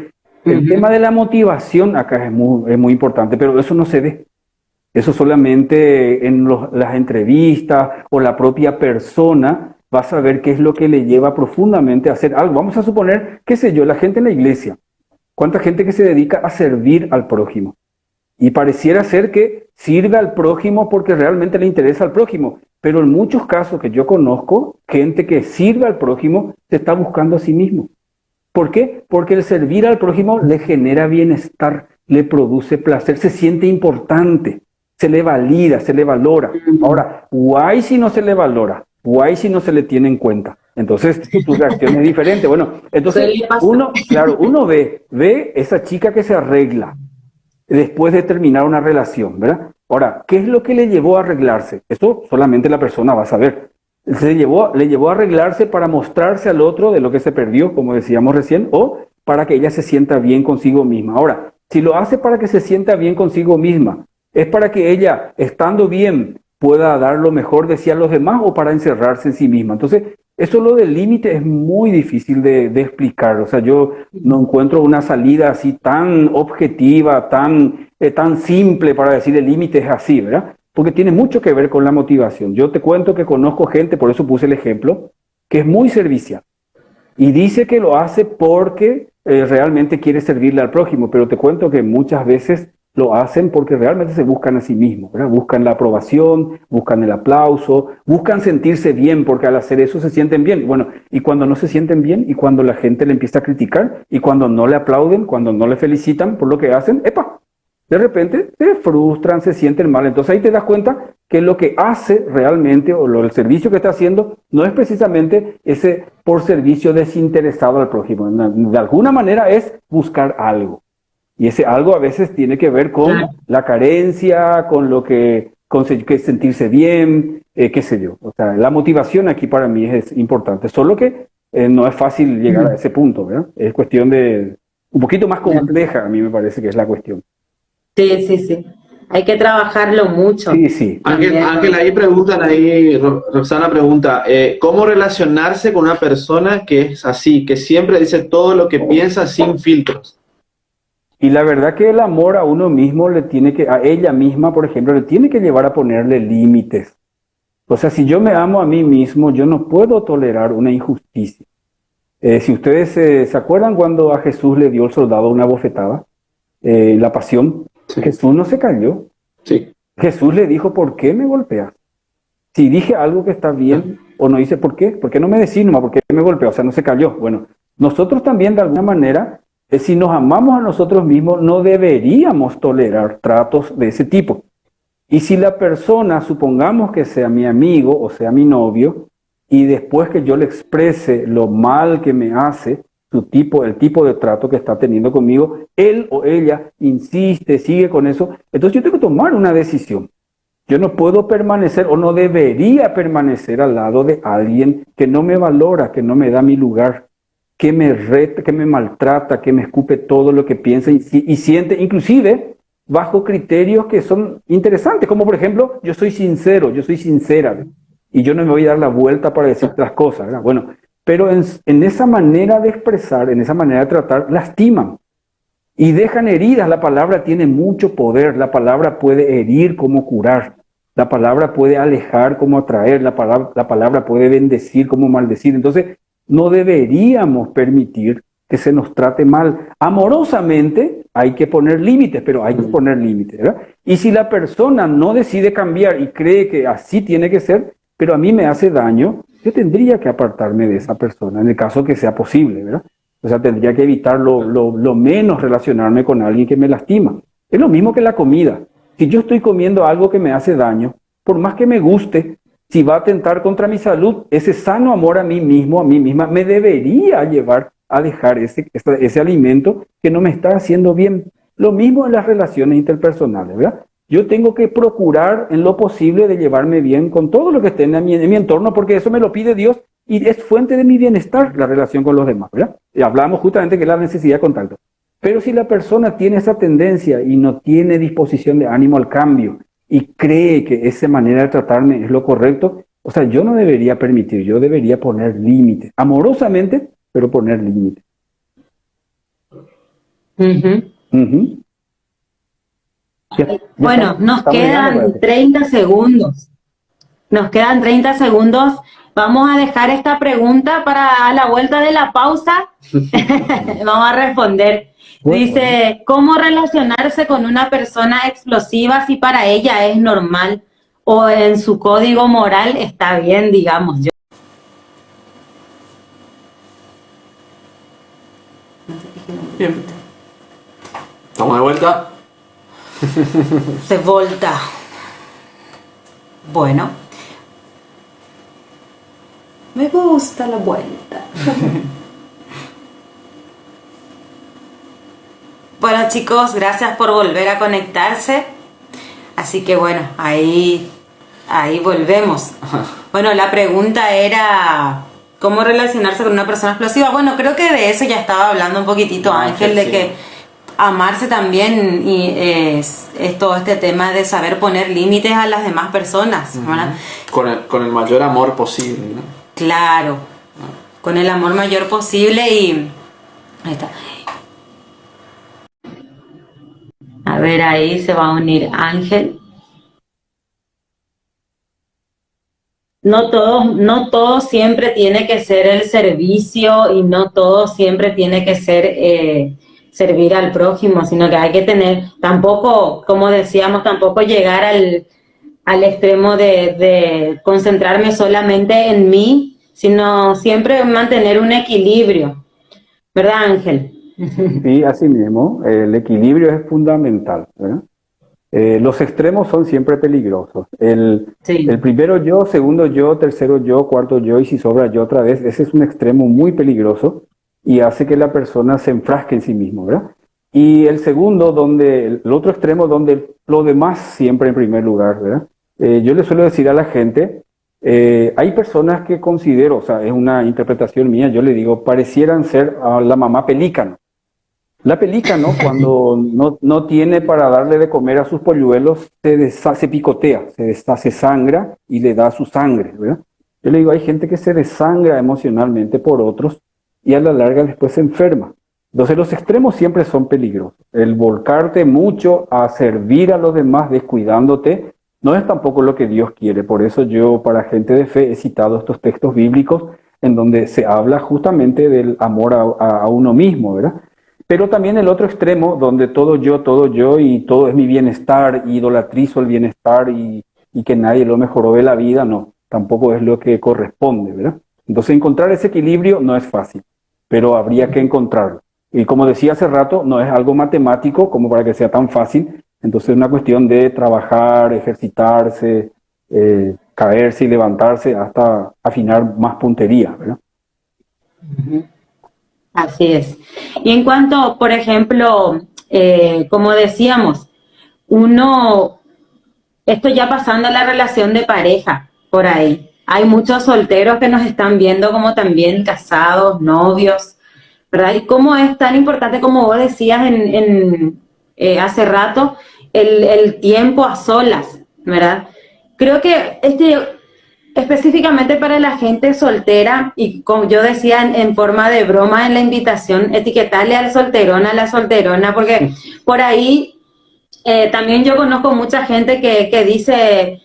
el tema de la motivación acá es muy importante, pero eso no se ve. Eso solamente en las entrevistas o la propia persona va a saber qué es lo que le lleva profundamente a hacer algo. Vamos a suponer, qué sé yo, la gente en la iglesia. ¿Cuánta gente que se dedica a servir al prójimo? Y pareciera ser que sirve al prójimo porque realmente le interesa al prójimo. Pero en muchos casos que yo conozco, gente que sirve al prójimo se está buscando a sí mismo. ¿Por qué? Porque el servir al prójimo le genera bienestar, le produce placer, se siente importante, se le valida, se le valora. Ahora, guay si no se le valora, guay si no se le tiene en cuenta. Entonces, tu reacción es diferente. Bueno, entonces uno ve esa chica que se arregla después de terminar una relación, ¿verdad? Ahora, ¿qué es lo que le llevó a arreglarse? Esto solamente la persona va a saber. le llevó a arreglarse para mostrarse al otro de lo que se perdió, como decíamos recién, o para que ella se sienta bien consigo misma. Ahora, si lo hace para que se sienta bien consigo misma, ¿es para que ella, estando bien, pueda dar lo mejor de sí a los demás o para encerrarse en sí misma? Entonces, eso lo del límite es muy difícil de explicar. O sea, yo no encuentro una salida así tan objetiva, tan simple para decir el límite es así, ¿verdad? Porque tiene mucho que ver con la motivación. Yo te cuento que conozco gente, por eso puse el ejemplo, que es muy servicial y dice que lo hace porque realmente quiere servirle al prójimo, pero te cuento que muchas veces lo hacen porque realmente se buscan a sí mismos, ¿verdad? Buscan la aprobación, buscan el aplauso, buscan sentirse bien, porque al hacer eso se sienten bien. Bueno, y cuando no se sienten bien, y cuando la gente le empieza a criticar, y cuando no le aplauden, cuando no le felicitan por lo que hacen, ¡epa! De repente se frustran, se sienten mal. Entonces ahí te das cuenta que lo que hace realmente, o el servicio que está haciendo, no es precisamente ese por servicio desinteresado al prójimo. De alguna manera es buscar algo. Y ese algo a veces tiene que ver con la carencia, con lo que sentirse bien, qué sé yo. O sea, la motivación aquí para mí es importante. Solo que no es fácil llegar a ese punto, ¿verdad? Es cuestión de un poquito más compleja, a mí me parece que es la cuestión. Sí, sí, sí. Hay que trabajarlo mucho. Sí, sí. Ángel, ahí preguntan, Roxana pregunta, ¿cómo relacionarse con una persona que es así, que siempre dice todo lo que piensa sin filtros? Y la verdad que el amor a uno mismo a ella misma, por ejemplo, le tiene que llevar a ponerle límites. O sea, si yo me amo a mí mismo, yo no puedo tolerar una injusticia. Si ustedes se acuerdan cuando a Jesús le dio el soldado una bofetada, la pasión, Sí. Jesús no se cayó. Sí. Jesús le dijo, ¿por qué me golpeas? Si dije algo que está bien o no hice, ¿por qué? ¿Por qué no me decís nomás? ¿Por qué me golpeó? O sea, no se cayó. Bueno, nosotros también de alguna manera, si nos amamos a nosotros mismos, no deberíamos tolerar tratos de ese tipo. Y si la persona, supongamos que sea mi amigo o sea mi novio, y después que yo le exprese lo mal que me hace, el tipo de trato que está teniendo conmigo, él o ella insiste, sigue con eso, entonces yo tengo que tomar una decisión. Yo no puedo permanecer o no debería permanecer al lado de alguien que no me valora, que no me da mi lugar, que me reta, que me maltrata, que me escupe todo lo que piensa y siente, inclusive bajo criterios que son interesantes, como por ejemplo, yo soy sincero, yo soy sincera, y yo no me voy a dar la vuelta para decir otras cosas, ¿verdad? Bueno, pero en esa manera de expresar, en esa manera de tratar, lastiman y dejan heridas. La palabra tiene mucho poder, la palabra puede herir como curar, la palabra puede alejar como atraer, la palabra puede bendecir como maldecir. Entonces, no deberíamos permitir que se nos trate mal. Amorosamente hay que poner límites, pero hay que poner límites, ¿verdad? Y si la persona no decide cambiar y cree que así tiene que ser, pero a mí me hace daño, yo tendría que apartarme de esa persona, en el caso que sea posible, ¿verdad? O sea, tendría que evitar lo menos relacionarme con alguien que me lastima. Es lo mismo que la comida. Si yo estoy comiendo algo que me hace daño, por más que me guste, si va a atentar contra mi salud, ese sano amor a mí mismo, a mí misma, me debería llevar a dejar ese alimento que no me está haciendo bien. Lo mismo en las relaciones interpersonales, ¿verdad? Yo tengo que procurar en lo posible de llevarme bien con todo lo que esté en mi entorno, porque eso me lo pide Dios y es fuente de mi bienestar la relación con los demás, ¿verdad? Y hablamos justamente que es la necesidad de contacto. Pero si la persona tiene esa tendencia y no tiene disposición de ánimo al cambio y cree que esa manera de tratarme es lo correcto, o sea, yo no debería permitir, yo debería poner límites, amorosamente, pero poner límites. Bueno, nos quedan 30 segundos. Nos quedan 30 segundos. Vamos a dejar esta pregunta para a la vuelta de la pausa. Vamos a responder. Dice, ¿cómo relacionarse con una persona explosiva si para ella es normal o en su código moral está bien, digamos yo? Bien. Estamos de vuelta. Se volta. Bueno. Me gusta la vuelta. Bueno, chicos, gracias por volver a conectarse. Así que bueno, ahí ahí volvemos. Bueno, la pregunta era cómo relacionarse con una persona explosiva. Bueno, creo que de eso ya estaba hablando un poquitito Ángel, de sí. que amarse también y es todo este tema de saber poner límites a las demás personas, ¿verdad? Con el mayor amor posible, ¿no? Claro, con el amor mayor posible y ahí está. A ver, ahí se va a unir Ángel. No todo siempre tiene que ser el servicio y no todo siempre tiene que ser servir al prójimo, sino que hay que tener, tampoco, como decíamos, tampoco llegar al extremo de concentrarme solamente en mí, sino siempre mantener un equilibrio, ¿verdad, Ángel? Sí, así mismo, el equilibrio es fundamental, ¿verdad? Los extremos son siempre peligrosos. Sí. El primero yo, segundo yo, tercero yo, cuarto yo y si sobra yo otra vez, ese es un extremo muy peligroso y hace que la persona se enfrasque en sí mismo, ¿verdad? Y el segundo, el otro extremo, donde lo demás siempre en primer lugar, ¿verdad? Yo le suelo decir a la gente, hay personas que considero, o sea, es una interpretación mía, yo le digo, parecieran ser a la mamá pelícano. La pelícano, cuando no tiene para darle de comer a sus polluelos, se picotea, se sangra y le da su sangre, ¿verdad? Yo le digo, hay gente que se desangra emocionalmente por otros y a la larga después se enferma. Entonces los extremos siempre son peligrosos. El volcarte mucho a servir a los demás descuidándote no es tampoco lo que Dios quiere. Por eso yo para gente de fe he citado estos textos bíblicos en donde se habla justamente del amor a uno mismo, ¿verdad? Pero también el otro extremo, donde todo yo y todo es mi bienestar, idolatrizo el bienestar y que nadie lo mejoró de la vida, no, tampoco es lo que corresponde, ¿verdad? Entonces encontrar ese equilibrio no es fácil, pero habría que encontrarlo. Y como decía hace rato, no es algo matemático como para que sea tan fácil, entonces es una cuestión de trabajar, ejercitarse, caerse y levantarse hasta afinar más puntería, ¿verdad? Así es. Y en cuanto, por ejemplo, como decíamos, esto ya pasando a la relación de pareja, por ahí. Hay muchos solteros que nos están viendo como también casados, novios, ¿verdad? Y cómo es tan importante, como vos decías hace rato, el tiempo a solas, ¿verdad? Creo que específicamente para la gente soltera, y como yo decía en forma de broma en la invitación, etiquetarle al solterón, a la solterona, porque por ahí también yo conozco mucha gente que dice,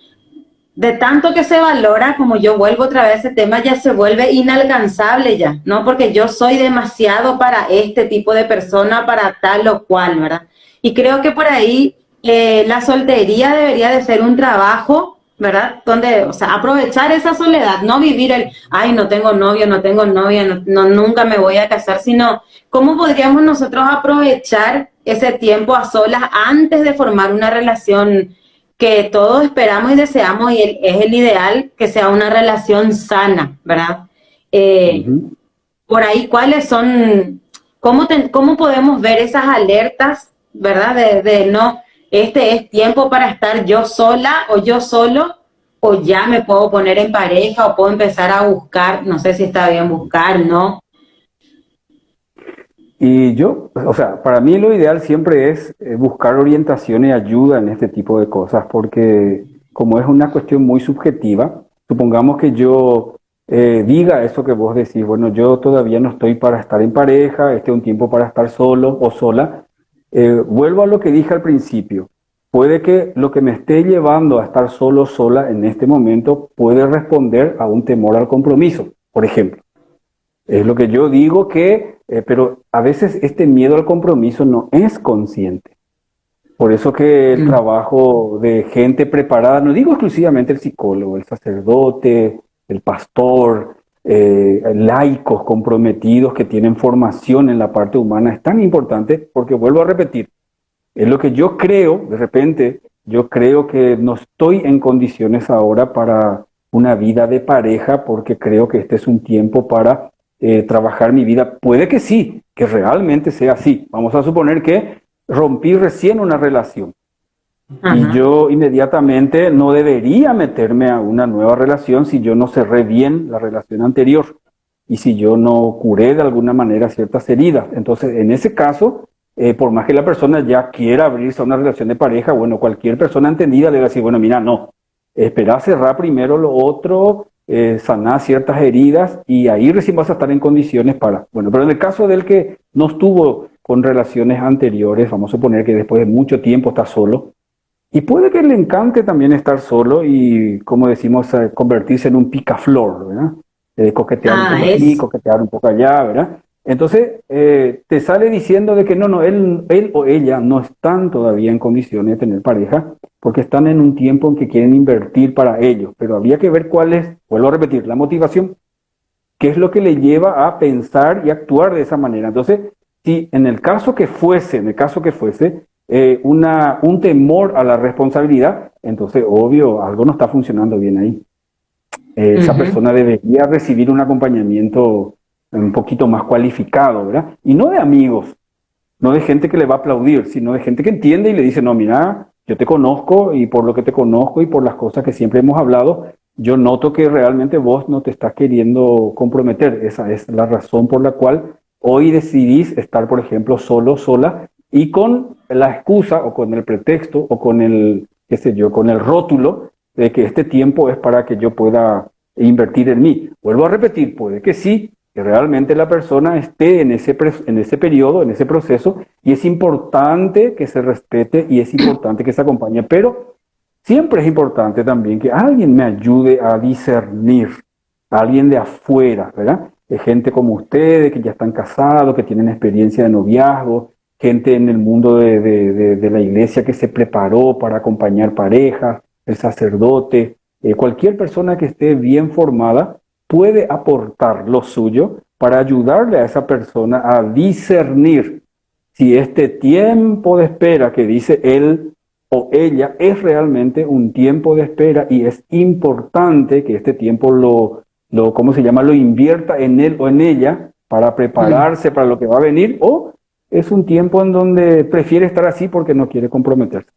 de tanto que se valora, como yo vuelvo otra vez a ese tema, ya se vuelve inalcanzable ya, ¿no? Porque yo soy demasiado para este tipo de persona, para tal o cual, ¿verdad? Y creo que por ahí la soltería debería de ser un trabajo, ¿verdad? Donde, o sea, aprovechar esa soledad, no vivir ay, no tengo novio, no tengo novia, nunca me voy a casar, sino cómo podríamos nosotros aprovechar ese tiempo a solas antes de formar una relación que todos esperamos y deseamos, y es el ideal, que sea una relación sana, ¿verdad? Por ahí, ¿cuáles son, cómo podemos ver esas alertas, ¿verdad? De no, este es tiempo para estar yo sola o yo solo, o ya me puedo poner en pareja o puedo empezar a buscar, no sé si está bien buscar, ¿no? Y yo, o sea, para mí lo ideal siempre es buscar orientación y ayuda en este tipo de cosas, porque como es una cuestión muy subjetiva, supongamos que yo diga eso que vos decís, bueno, yo todavía no estoy para estar en pareja, este es un tiempo para estar solo o sola. Vuelvo a lo que dije al principio. Puede que lo que me esté llevando a estar solo o sola en este momento puede responder a un temor al compromiso, por ejemplo. Es lo que yo digo pero a veces este miedo al compromiso no es consciente. Por eso que el trabajo de gente preparada, no digo exclusivamente el psicólogo, el sacerdote, el pastor, laicos comprometidos que tienen formación en la parte humana, es tan importante porque vuelvo a repetir, es lo que yo creo, de repente, yo creo que no estoy en condiciones ahora para una vida de pareja porque creo que este es un tiempo para trabajar mi vida. Puede que sí, que realmente sea así. Vamos a suponer que rompí recién una relación. Y Ajá. yo inmediatamente no debería meterme a una nueva relación si yo no cerré bien la relación anterior y si yo no curé de alguna manera ciertas heridas. Entonces, en ese caso, por más que la persona ya quiera abrirse a una relación de pareja, bueno, cualquier persona entendida le va a decir, bueno, mira, no, espera a cerrar primero lo otro, sanar ciertas heridas y ahí recién vas a estar en condiciones para... Bueno, pero en el caso del que no estuvo con relaciones anteriores, vamos a suponer que después de mucho tiempo está solo, y puede que le encante también estar solo y, como decimos, convertirse en un picaflor, ¿verdad? Coquetear un Ah, poco aquí, es. coquetear un poco allá, ¿verdad? Entonces, te sale diciendo de que no, él o ella no están todavía en condiciones de tener pareja porque están en un tiempo en que quieren invertir para ellos. Pero habría que ver cuál es, vuelvo a repetir, la motivación, qué es lo que le lleva a pensar y actuar de esa manera. Entonces, si en el caso que fuese, un temor a la responsabilidad, entonces, obvio, algo no está funcionando bien ahí. Esa Ujú. persona debería recibir un acompañamiento un poquito más cualificado, ¿verdad? Y no de amigos, no de gente que le va a aplaudir, sino de gente que entiende y le dice, no, mira, yo te conozco y por lo que te conozco y por las cosas que siempre hemos hablado, yo noto que realmente vos no te estás queriendo comprometer. Esa es la razón por la cual hoy decidís estar, por ejemplo, solo, sola, y con la excusa o con el pretexto o con el, qué sé yo, con el rótulo de que este tiempo es para que yo pueda invertir en mí. Vuelvo a repetir, puede que sí, que realmente la persona esté en ese periodo, en ese proceso, y es importante que se respete y es importante que se acompañe, pero siempre es importante también que alguien me ayude a discernir, alguien de afuera, ¿verdad? De gente como ustedes, que ya están casados, que tienen experiencia de noviazgo, gente en el mundo de la iglesia que se preparó para acompañar parejas, el sacerdote, cualquier persona que esté bien formada puede aportar lo suyo para ayudarle a esa persona a discernir si este tiempo de espera que dice él o ella es realmente un tiempo de espera y es importante que este tiempo ¿cómo se llama? Lo invierta en él o en ella para Mm. prepararse para lo que va a venir, o es un tiempo en donde prefiere estar así porque no quiere comprometerse.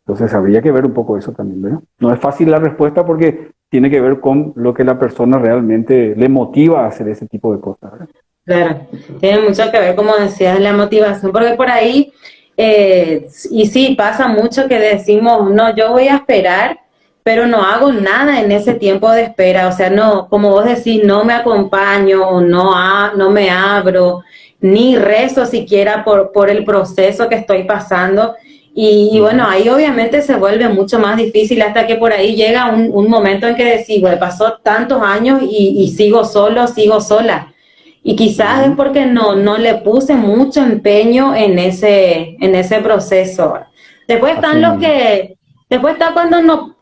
Entonces habría que ver un poco eso también, ¿verdad? No es fácil la respuesta porque tiene que ver con lo que la persona realmente le motiva a hacer ese tipo de cosas, ¿verdad? Claro, tiene mucho que ver, como decías, la motivación, porque por ahí, y sí, pasa mucho que decimos, no, yo voy a esperar, pero no hago nada en ese tiempo de espera, o sea, no, como vos decís, no me acompaño, no me abro, ni rezo siquiera por el proceso que estoy pasando, y bueno, Ujú. ahí obviamente se vuelve mucho más difícil hasta que por ahí llega un momento en que decís, bueno, pasó tantos años y sigo solo, sigo sola. Y quizás es Ujú. porque no le puse mucho empeño en ese proceso. Después Así están los mismo. que, después está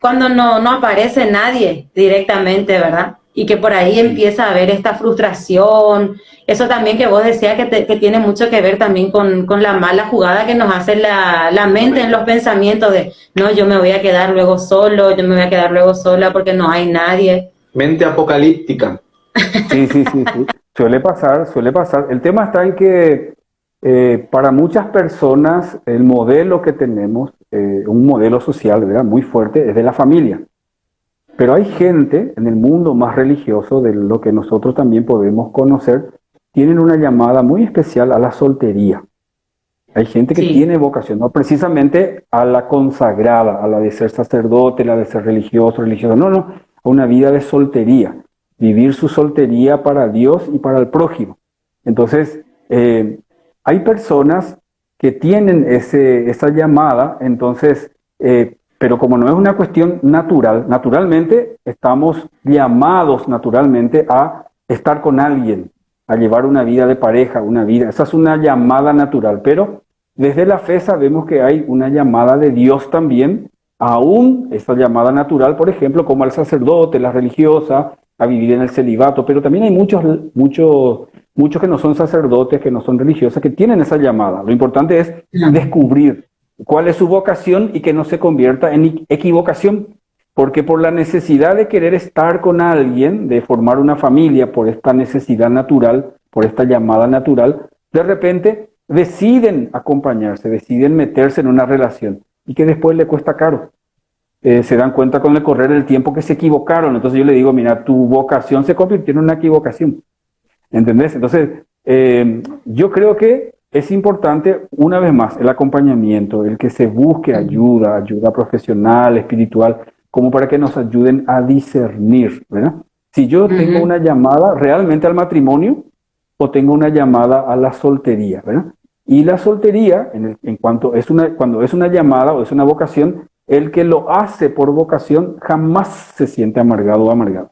cuando no aparece nadie directamente, ¿verdad? Y que por ahí Sí. empieza a haber esta frustración. Eso también que vos decías que tiene mucho que ver también con la mala jugada que nos hace la mente en los pensamientos de, no, yo me voy a quedar luego solo, yo me voy a quedar luego sola porque no hay nadie. Mente apocalíptica. Sí, sí, sí, sí. Suele pasar, suele pasar. El tema está en que para muchas personas el modelo que tenemos, un modelo social, ¿verdad? Muy fuerte, es de la familia. Pero hay gente en el mundo más religioso, de lo que nosotros también podemos conocer, tienen una llamada muy especial a la soltería. Hay gente que Sí. tiene vocación, no precisamente a la consagrada, a la de ser sacerdote, la de ser religioso, religiosa, no, no, a una vida de soltería, vivir su soltería para Dios y para el prójimo. Entonces, hay personas que tienen esa llamada, entonces, pero como no es una cuestión natural, naturalmente estamos llamados naturalmente a estar con alguien, a llevar una vida de pareja, una vida, esa es una llamada natural, pero desde la fe sabemos que hay una llamada de Dios también, aún esa llamada natural, por ejemplo, como al sacerdote, la religiosa, a vivir en el celibato, pero también hay muchos que no son sacerdotes, que no son religiosas, que tienen esa llamada. Lo importante es descubrir cuál es su vocación y que no se convierta en equivocación, porque por la necesidad de querer estar con alguien, de formar una familia, por esta necesidad natural, por esta llamada natural, de repente deciden acompañarse, deciden meterse en una relación. y que después le cuesta caro. Se dan cuenta con el correr del tiempo que se equivocaron. Entonces yo le digo, mira, tu vocación se convirtió en una equivocación. ¿Entendés? Entonces, yo creo que es importante, una vez más, el acompañamiento, el que se busque ayuda profesional, espiritual, como para que nos ayuden a discernir, ¿verdad? Si yo tengo una llamada realmente al matrimonio o tengo una llamada a la soltería, ¿verdad? Y la soltería, cuando es una llamada o es una vocación, el que lo hace por vocación jamás se siente amargado o amargado.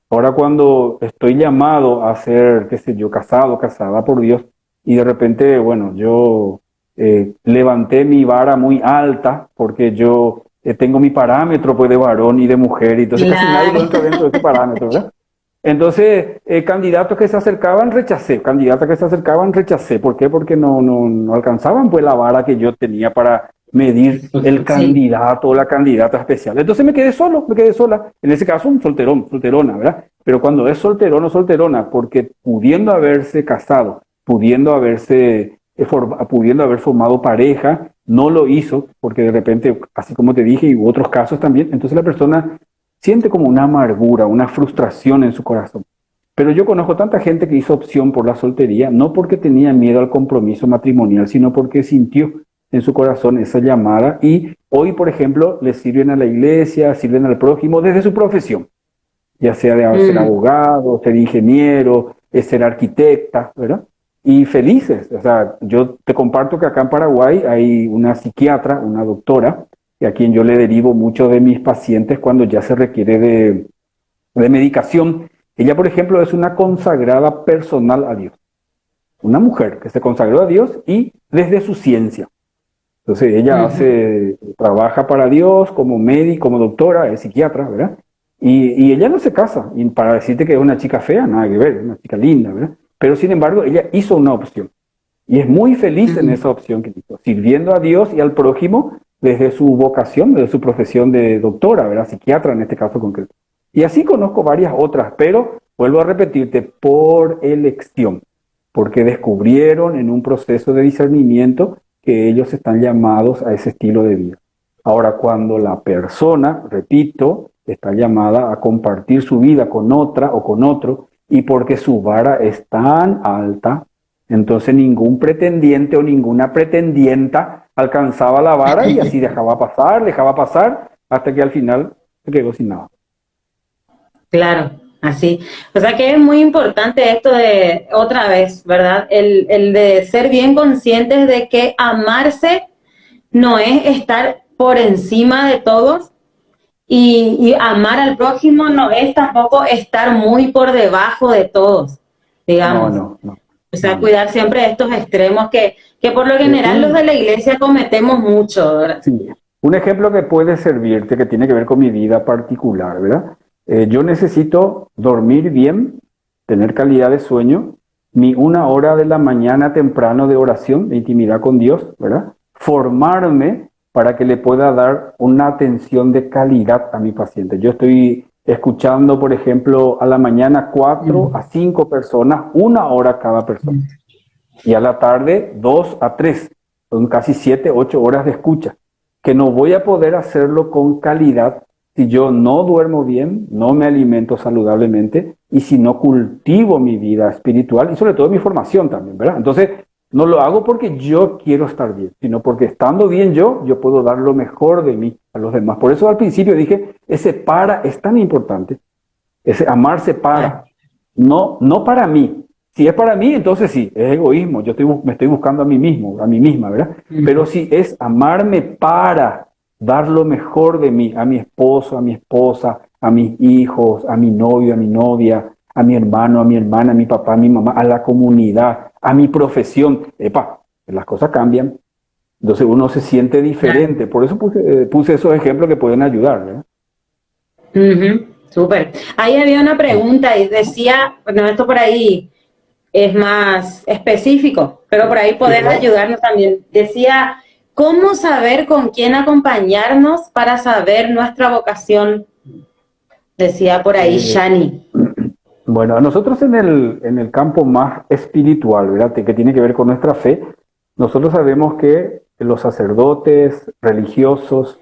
Ahora cuando estoy llamado a ser, qué sé yo, casado, casada por Dios, y de repente, bueno, yo levanté mi vara muy alta porque yo tengo mi parámetro pues de varón y de mujer, y entonces casi nadie lo entra dentro de ese parámetro, ¿verdad? Entonces, candidatos que se acercaban, rechacé. Candidatas que se acercaban, rechacé. ¿Por qué? Porque no alcanzaban pues la vara que yo tenía para medir el candidato o la candidata especial. Entonces me quedé sola. En ese caso, un solterón, solterona, ¿verdad? Pero cuando es solterón o solterona, porque pudiendo haberse casado, pudiendo haber formado pareja, no lo hizo, porque de repente, así como te dije, y hubo otros casos también, entonces la persona siente como una amargura, una frustración en su corazón. Pero yo conozco tanta gente que hizo opción por la soltería, no porque tenía miedo al compromiso matrimonial, sino porque sintió en su corazón esa llamada, y hoy, por ejemplo, le sirven a la iglesia, sirven al prójimo desde su profesión, ya sea de ser abogado, ser ingeniero, ser arquitecta, ¿verdad? Y felices. O sea, yo te comparto que acá en Paraguay hay una psiquiatra, una doctora, a quien yo le derivo muchos de mis pacientes cuando ya se requiere de medicación. Ella, por ejemplo, es una consagrada personal a Dios. Una mujer que se consagró a Dios y desde su ciencia. Entonces ella trabaja para Dios como médica, como doctora, es psiquiatra, ¿verdad? Y ella no se casa. Y para decirte que es una chica fea, nada que ver, es una chica linda, ¿verdad? Pero sin embargo, ella hizo una opción. Y es muy feliz en esa opción que hizo, sirviendo a Dios y al prójimo desde su vocación, desde su profesión de doctora, ¿verdad? Psiquiatra en este caso concreto. Y así conozco varias otras, pero vuelvo a repetirte, por elección, porque descubrieron en un proceso de discernimiento que ellos están llamados a ese estilo de vida. Ahora, cuando la persona, repito, está llamada a compartir su vida con otra o con otro, y porque su vara es tan alta, entonces ningún pretendiente o ninguna pretendienta alcanzaba la vara y así dejaba pasar, hasta que al final se quedó sin nada. Claro, así. O sea que es muy importante esto de, otra vez, ¿verdad? El de ser bien conscientes de que amarse no es estar por encima de todos, y amar al prójimo no es tampoco estar muy por debajo de todos, digamos. No. O sea, cuidar siempre estos extremos que por lo general los de la iglesia cometemos mucho, ¿verdad? Sí. Un ejemplo que puede servirte, que tiene que ver con mi vida particular, ¿verdad? Yo necesito dormir bien, tener calidad de sueño, mi 1 hora de la mañana temprano de oración, de intimidad con Dios, ¿verdad? Formarme para que le pueda dar una atención de calidad a mi paciente. Yo estoy escuchando, por ejemplo, a la mañana 4 a 5 personas, 1 hora cada persona. Y a la tarde 2 a 3. Son casi 7, 8 horas de escucha. Que no voy a poder hacerlo con calidad si yo no duermo bien, no me alimento saludablemente y si no cultivo mi vida espiritual y sobre todo mi formación también, ¿verdad? Entonces, no lo hago porque yo quiero estar bien, sino porque estando bien yo puedo dar lo mejor de mí a los demás. Por eso al principio dije, ese para es tan importante, ese amarse para, no para mí. Si es para mí, entonces sí, es egoísmo, me estoy buscando a mí mismo, a mí misma, ¿verdad? Pero si es amarme para dar lo mejor de mí, a mi esposo, a mi esposa, a mis hijos, a mi novio, a mi novia, a mi hermano, a mi hermana, a mi papá, a mi mamá, a la comunidad, a mi profesión. Las cosas cambian. Entonces uno se siente diferente. Por eso puse esos ejemplos que pueden ayudar, ¿verdad? Súper. Ahí había una pregunta y decía, bueno, esto por ahí es más específico, pero por ahí podés ayudarnos también. Decía, ¿cómo saber con quién acompañarnos para saber nuestra vocación? Decía por ahí Shani. Bueno, nosotros en el campo más espiritual, ¿verdad? Que tiene que ver con nuestra fe, nosotros sabemos que los sacerdotes, religiosos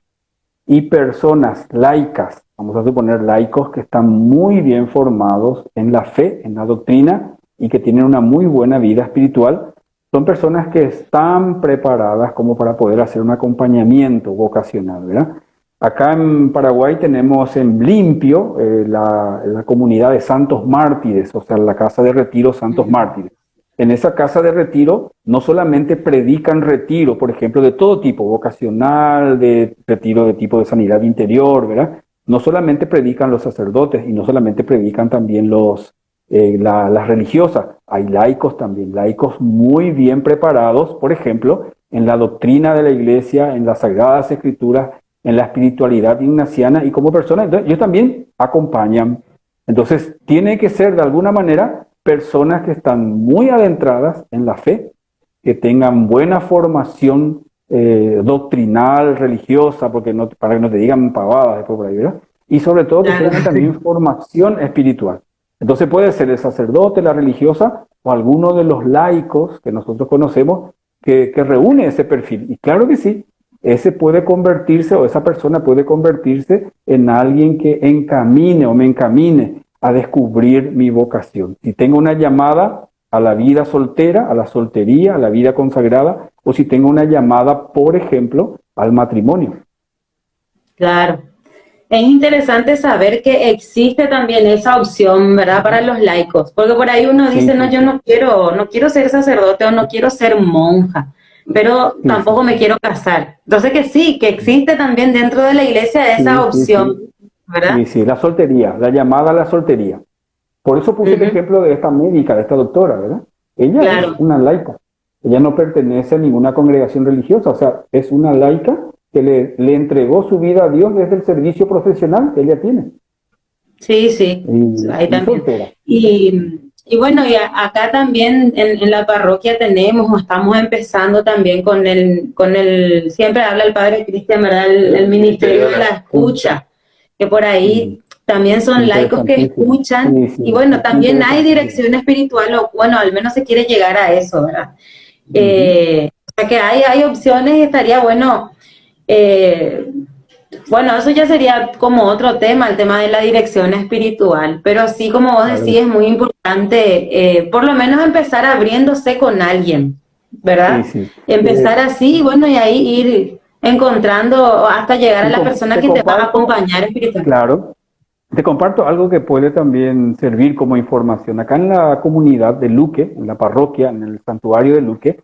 y personas laicas, vamos a suponer laicos que están muy bien formados en la fe, en la doctrina y que tienen una muy buena vida espiritual, son personas que están preparadas como para poder hacer un acompañamiento vocacional, ¿verdad? Acá en Paraguay tenemos en Blimpio la comunidad de Santos Mártires, o sea, la casa de retiro Santos Mártires. En esa casa de retiro no solamente predican retiro, por ejemplo, de todo tipo, vocacional, de retiro de tipo de sanidad interior, ¿verdad? No solamente predican los sacerdotes y no solamente predican también las religiosas, hay laicos también, laicos muy bien preparados, por ejemplo, en la doctrina de la iglesia, en las sagradas escrituras, en la espiritualidad ignaciana y como personas, entonces, ellos también acompañan. Entonces, tiene que ser de alguna manera personas que están muy adentradas en la fe, que tengan buena formación doctrinal, religiosa, porque no, para que no te digan pavadas después por ahí, ¿verdad? Y sobre todo que tengan también formación espiritual. Entonces puede ser el sacerdote, la religiosa o alguno de los laicos que nosotros conocemos que reúne ese perfil. Y claro que sí, ese puede convertirse o esa persona puede convertirse en alguien que encamine o me encamine a descubrir mi vocación. Si tengo una llamada a la vida soltera, a la soltería, a la vida consagrada, o si tengo una llamada, por ejemplo, al matrimonio. Claro. Es interesante saber que existe también esa opción, ¿verdad? Para los laicos, porque por ahí uno dice, no, yo no quiero ser sacerdote o no quiero ser monja, pero tampoco me quiero casar. Entonces que sí, que existe también dentro de la iglesia esa opción, ¿verdad? Sí, sí, la soltería, la llamada a la soltería. Por eso puse el ejemplo de esta médica, de esta doctora, ¿verdad? Ella es una laica, ella no pertenece a ninguna congregación religiosa, o sea, es una laica que le entregó su vida a Dios desde el servicio profesional que ella tiene. Sí, sí, ahí también. Y bueno, y acá también en la parroquia estamos empezando también con el siempre habla el padre Cristian, ¿verdad? El ministerio de la escucha, que por ahí también son laicos que escuchan, y bueno, también hay dirección espiritual, o bueno, al menos se quiere llegar a eso, ¿verdad? O sea que hay opciones y estaría bueno. Bueno, eso ya sería como otro tema, el tema de la dirección espiritual, pero sí, como vos decís, es muy importante, por lo menos empezar abriéndose con alguien, ¿verdad? Empezar así, bueno, y ahí ir encontrando hasta llegar a la persona que te va a acompañar espiritualmente. Claro. Te comparto algo que puede también servir como información. Acá en la comunidad de Luque, en la parroquia, en el santuario de Luque,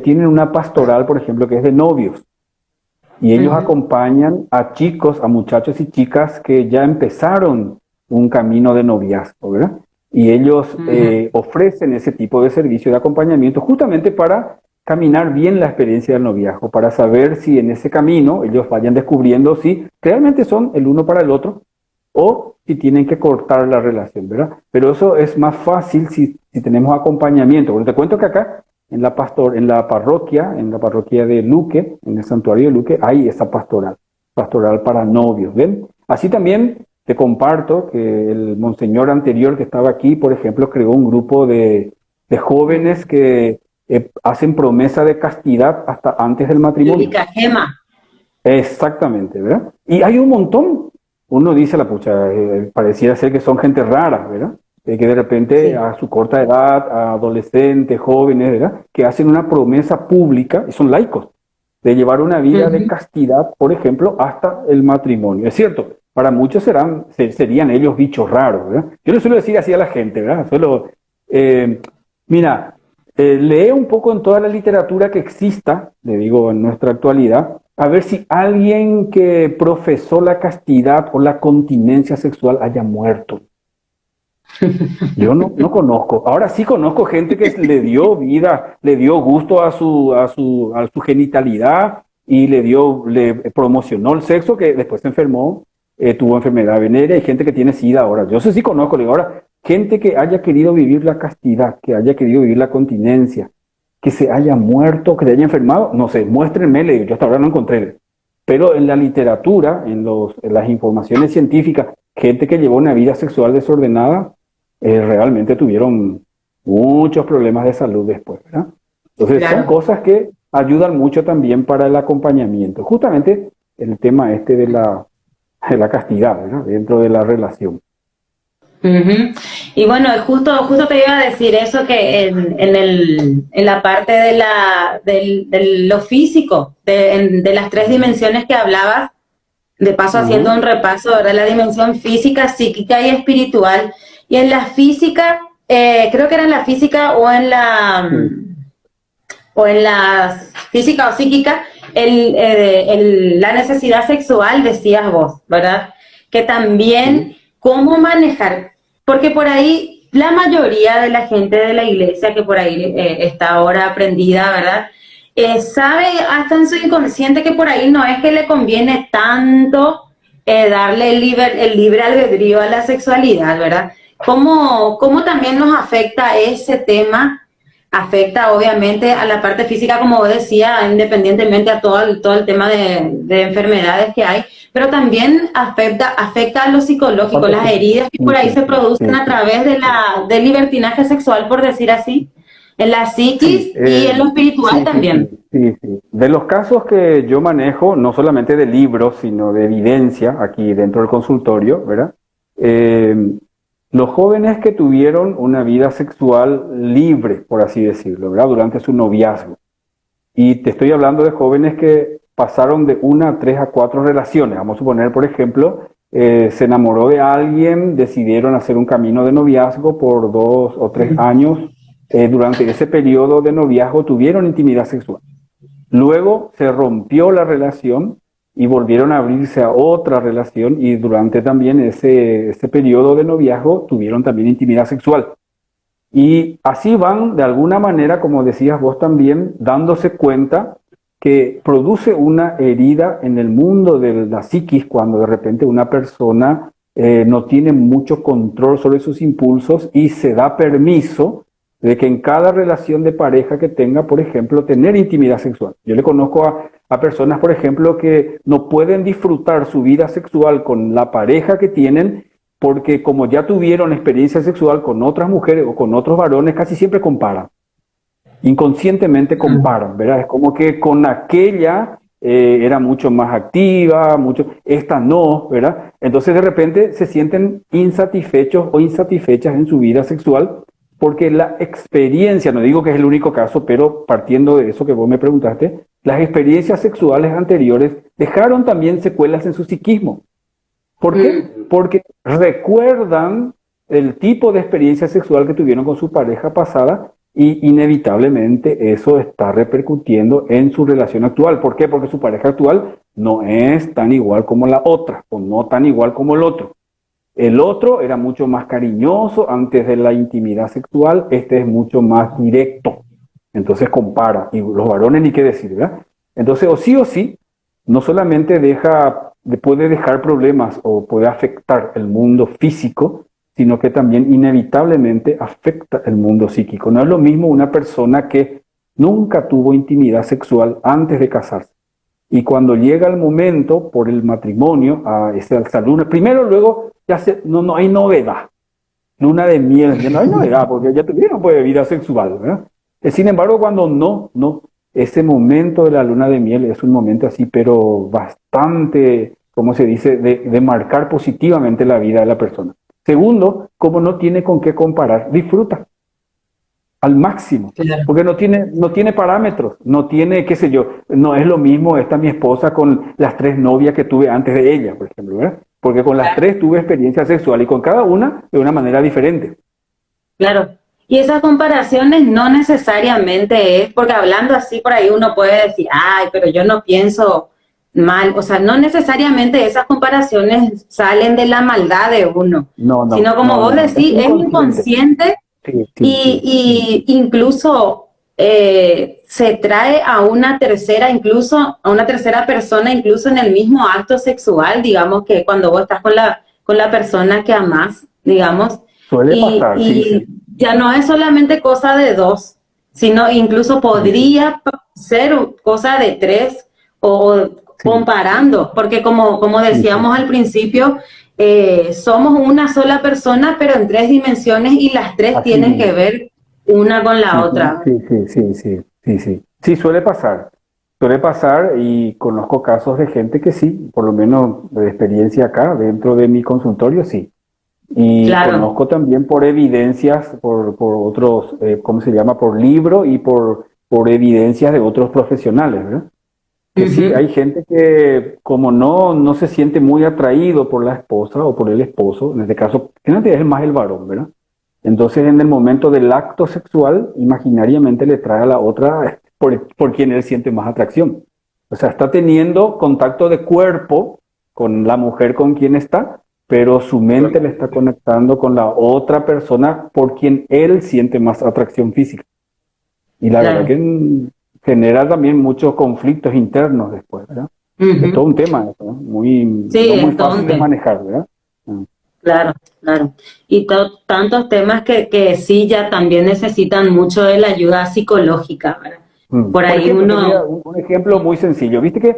tienen una pastoral, por ejemplo, que es de novios. Y ellos acompañan a chicos, a muchachos y chicas que ya empezaron un camino de noviazgo, ¿verdad? Y ellos ofrecen ese tipo de servicio de acompañamiento justamente para caminar bien la experiencia del noviazgo, para saber si en ese camino ellos vayan descubriendo si realmente son el uno para el otro o si tienen que cortar la relación, ¿verdad? Pero eso es más fácil si tenemos acompañamiento. Bueno, te cuento que acá en la parroquia de Luque, en el santuario de Luque, hay esa pastoral para novios, ¿ven? Así también te comparto que el monseñor anterior que estaba aquí, por ejemplo, creó un grupo de jóvenes que hacen promesa de castidad hasta antes del matrimonio. Gema. Exactamente, ¿verdad? Y hay un montón. Uno dice, la pucha, pareciera ser que son gente rara, ¿verdad? Que de repente a su corta edad, a adolescentes, jóvenes, ¿verdad? Que hacen una promesa pública, y son laicos, de llevar una vida de castidad, por ejemplo, hasta el matrimonio. Es cierto, para muchos serían ellos bichos raros, ¿verdad? Yo le suelo decir así a la gente, ¿verdad? Lee un poco en toda la literatura que exista, le digo en nuestra actualidad, a ver si alguien que profesó la castidad o la continencia sexual haya muerto. Yo no conozco. Ahora sí conozco gente que le dio vida, le dio gusto a su genitalidad y le promocionó el sexo, que después se enfermó, tuvo enfermedad venérea y gente que tiene SIDA ahora. Yo sí conozco, digo, ahora gente que haya querido vivir la castidad, que haya querido vivir la continencia, que se haya muerto, que se haya enfermado, no sé, muéstrenme, le digo, yo hasta ahora no encontré. Pero en la literatura, en las informaciones científicas, gente que llevó una vida sexual desordenada, realmente tuvieron muchos problemas de salud después, ¿verdad? Entonces son cosas que ayudan mucho también para el acompañamiento. Justamente el tema este de la castidad, ¿verdad? Dentro de la relación. Ujú. Y bueno, justo te iba a decir eso, que en la parte de lo físico, de las tres dimensiones que hablabas, de paso haciendo un repaso, ¿verdad? La dimensión física, psíquica y espiritual. Y en la física, creo que era en la física o en la física o psíquica, la necesidad sexual, decías vos, ¿verdad? Que también, ¿cómo manejar? Porque por ahí la mayoría de la gente de la iglesia que por ahí está ahora aprendida, ¿verdad? Sabe hasta en su inconsciente que por ahí no es que le conviene tanto darle el libre albedrío a la sexualidad, ¿verdad? ¿Cómo también nos afecta ese tema? Afecta obviamente a la parte física, como vos decías, independientemente a todo el tema de enfermedades que hay, pero también afecta a lo psicológico, las heridas que por ahí se producen a través del libertinaje sexual, por decir así, en la psiquis y en lo espiritual también. Sí. De los casos que yo manejo, no solamente de libros, sino de evidencia aquí dentro del consultorio, ¿verdad? Los jóvenes que tuvieron una vida sexual libre, por así decirlo, ¿verdad? Durante su noviazgo. Y te estoy hablando de jóvenes que pasaron de 1 a 3 a 4 relaciones. Vamos a suponer, por ejemplo, se enamoró de alguien, decidieron hacer un camino de noviazgo por 2 o 3 años. Durante ese periodo de noviazgo tuvieron intimidad sexual. Luego se rompió la relación y volvieron a abrirse a otra relación, y durante también ese periodo de noviazgo tuvieron también intimidad sexual. Y así van, de alguna manera, como decías vos también, dándose cuenta que produce una herida en el mundo de la psiquis cuando de repente una persona no tiene mucho control sobre sus impulsos y se da permiso de que en cada relación de pareja que tenga, por ejemplo, tener intimidad sexual. Yo le conozco a personas, por ejemplo, que no pueden disfrutar su vida sexual con la pareja que tienen porque como ya tuvieron experiencia sexual con otras mujeres o con otros varones, casi siempre comparan. Inconscientemente comparan, ¿verdad? Es como que con aquella era mucho más activa, esta no, ¿verdad? Entonces de repente se sienten insatisfechos o insatisfechas en su vida sexual porque la experiencia, no digo que es el único caso, pero partiendo de eso que vos me preguntaste, las experiencias sexuales anteriores dejaron también secuelas en su psiquismo. ¿Por qué? Porque recuerdan el tipo de experiencia sexual que tuvieron con su pareja pasada y inevitablemente eso está repercutiendo en su relación actual. ¿Por qué? Porque su pareja actual no es tan igual como la otra o no tan igual como el otro. El otro era mucho más cariñoso antes de la intimidad sexual, este es mucho más directo. Entonces compara, y los varones ni qué decir, ¿verdad? Entonces o sí, no solamente puede dejar problemas o puede afectar el mundo físico, sino que también inevitablemente afecta el mundo psíquico. No es lo mismo una persona que nunca tuvo intimidad sexual antes de casarse. Y cuando llega el momento por el matrimonio, a esa luna, primero, luego, ya no hay novedad. Luna de miel, ya no hay novedad, porque ya tuvieron pues, vida sexual, ¿verdad? Sin embargo, cuando no, ese momento de la luna de miel es un momento así, pero bastante, ¿cómo se dice?, de marcar positivamente la vida de la persona. Segundo, como no tiene con qué comparar, disfruta al máximo, porque no tiene parámetros, no tiene, qué sé yo, no es lo mismo esta mi esposa con las 3 novias que tuve antes de ella, por ejemplo, ¿verdad? Porque con las 3 tuve experiencia sexual y con cada una de una manera diferente. Claro, y esas comparaciones no necesariamente es, porque hablando así por ahí uno puede decir, ay, pero yo no pienso mal, o sea, no necesariamente esas comparaciones salen de la maldad de uno, sino como vos decís, es inconsciente. Y incluso se trae a una tercera persona, incluso en el mismo acto sexual, digamos que cuando vos estás con la persona que amás, digamos, suele pasar, sí. Ya no es solamente cosa de 2, sino incluso podría ser cosa de 3 o comparando, porque como decíamos al principio, somos una sola persona, pero en 3 dimensiones y las 3 tienen que ver una con la otra. Sí. Sí, suele pasar y conozco casos de gente que sí, por lo menos de experiencia acá, dentro de mi consultorio, sí. Y Claro. conozco también por evidencias, por otros, ¿cómo se llama? Por libro y por evidencias de otros profesionales, ¿verdad? Que sí, Ujú. hay gente que como no se siente muy atraído por la esposa o por el esposo, en este caso, generalmente es más el varón, ¿verdad? Entonces en el momento del acto sexual, imaginariamente le trae a la otra por quien él siente más atracción. O sea, está teniendo contacto de cuerpo con la mujer con quien está, pero su mente le está conectando con la otra persona por quien él siente más atracción física. Y la verdad Claro. que genera también muchos conflictos internos después, ¿verdad? Es todo Ujú. un tema eso, ¿no? Muy, Sí, no muy es todo un fácil de tema. manejar, ¿verdad? Ah, Claro, claro. Y tantos temas que sí ya también necesitan mucho de la ayuda psicológica, ¿verdad? Por Por ahí ejemplo, te voy a uno, un ejemplo muy sencillo. Viste que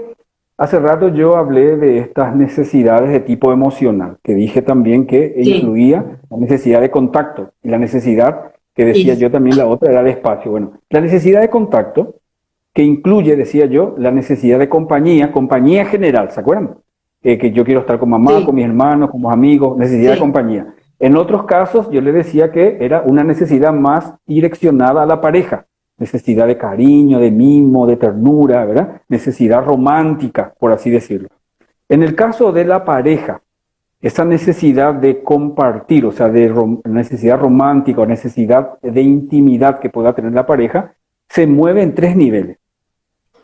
hace rato yo hablé de estas necesidades de tipo emocional, que dije también que sí, incluía la necesidad de contacto y la necesidad que decía sí, yo también la otra era de espacio. Bueno, la necesidad de contacto que incluye, decía yo, la necesidad de compañía, compañía general, ¿se acuerdan? Que yo quiero estar con mamá, con sí, mis hermanos, con mis amigos, necesidad de sí, compañía. En otros casos, yo le decía que era una necesidad más direccionada a la pareja, necesidad de cariño, de mimo, de ternura, ¿verdad? Necesidad romántica, por así decirlo. En el caso de la pareja, esa necesidad de compartir, o sea, de necesidad romántica o necesidad de intimidad que pueda tener la pareja, se mueve en tres niveles.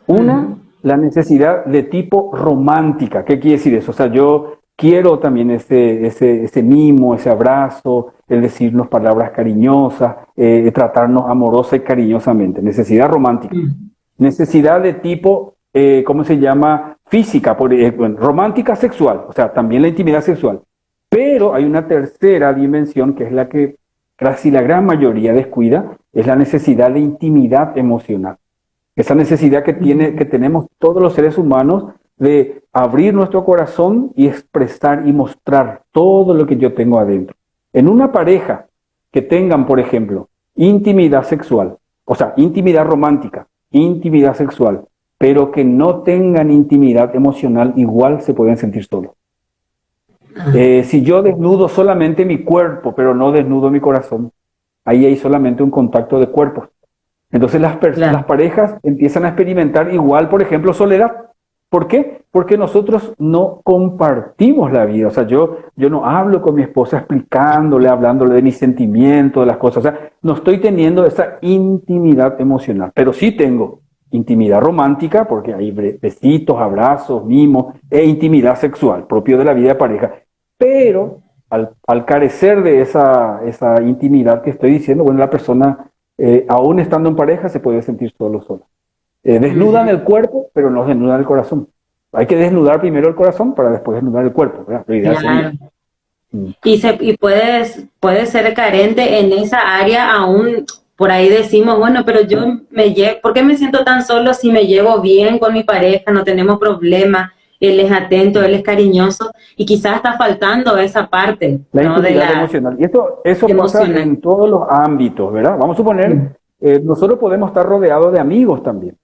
Una, ujú, la necesidad de tipo romántica. ¿Qué quiere decir eso? O sea, yo quiero también ese mimo, ese abrazo, el decirnos palabras cariñosas, tratarnos amorosa y cariñosamente. Necesidad romántica. ujú, Necesidad de tipo, ¿cómo se llama? Física, bueno, romántica sexual, o sea, también la intimidad sexual. Pero hay una tercera dimensión que es la que casi la gran mayoría descuida, es la necesidad de intimidad emocional. Esa necesidad que ujú, tenemos todos los seres humanos de abrir nuestro corazón y expresar y mostrar todo lo que yo tengo adentro. En una pareja que tengan, por ejemplo, intimidad sexual, o sea, intimidad romántica, intimidad sexual, pero que no tengan intimidad emocional, igual se pueden sentir solos. ah, Si yo desnudo solamente mi cuerpo, pero no desnudo mi corazón, ahí hay solamente un contacto de cuerpos. Entonces las claro, parejas empiezan a experimentar igual, por ejemplo, soledad. ¿Por qué? Porque nosotros no compartimos la vida. O sea, yo no hablo con mi esposa explicándole, hablándole de mis sentimientos, de las cosas. O sea, no estoy teniendo esa intimidad emocional, pero sí tengo intimidad romántica, porque hay besitos, abrazos, mimos, e intimidad sexual, propio de la vida de pareja. Pero al carecer de esa intimidad que estoy diciendo, bueno, la persona aún estando en pareja, se puede sentir sola. Desnudan ujú, el cuerpo, pero no desnudan el corazón. Hay que desnudar primero el corazón para después desnudar el cuerpo, ¿verdad? Lo ideal sería. claro. Mm. Y puedes ser carente en esa área aún, por ahí decimos, bueno, pero yo ¿por qué me siento tan solo si me llevo bien con mi pareja, no tenemos problemas, él es atento, él es cariñoso, y quizás está faltando esa parte, La ¿no? De intimidad la emocional. Y eso pasa emocional. en todos los ámbitos, ¿verdad? Vamos a suponer, Mm. nosotros podemos estar rodeados de amigos también.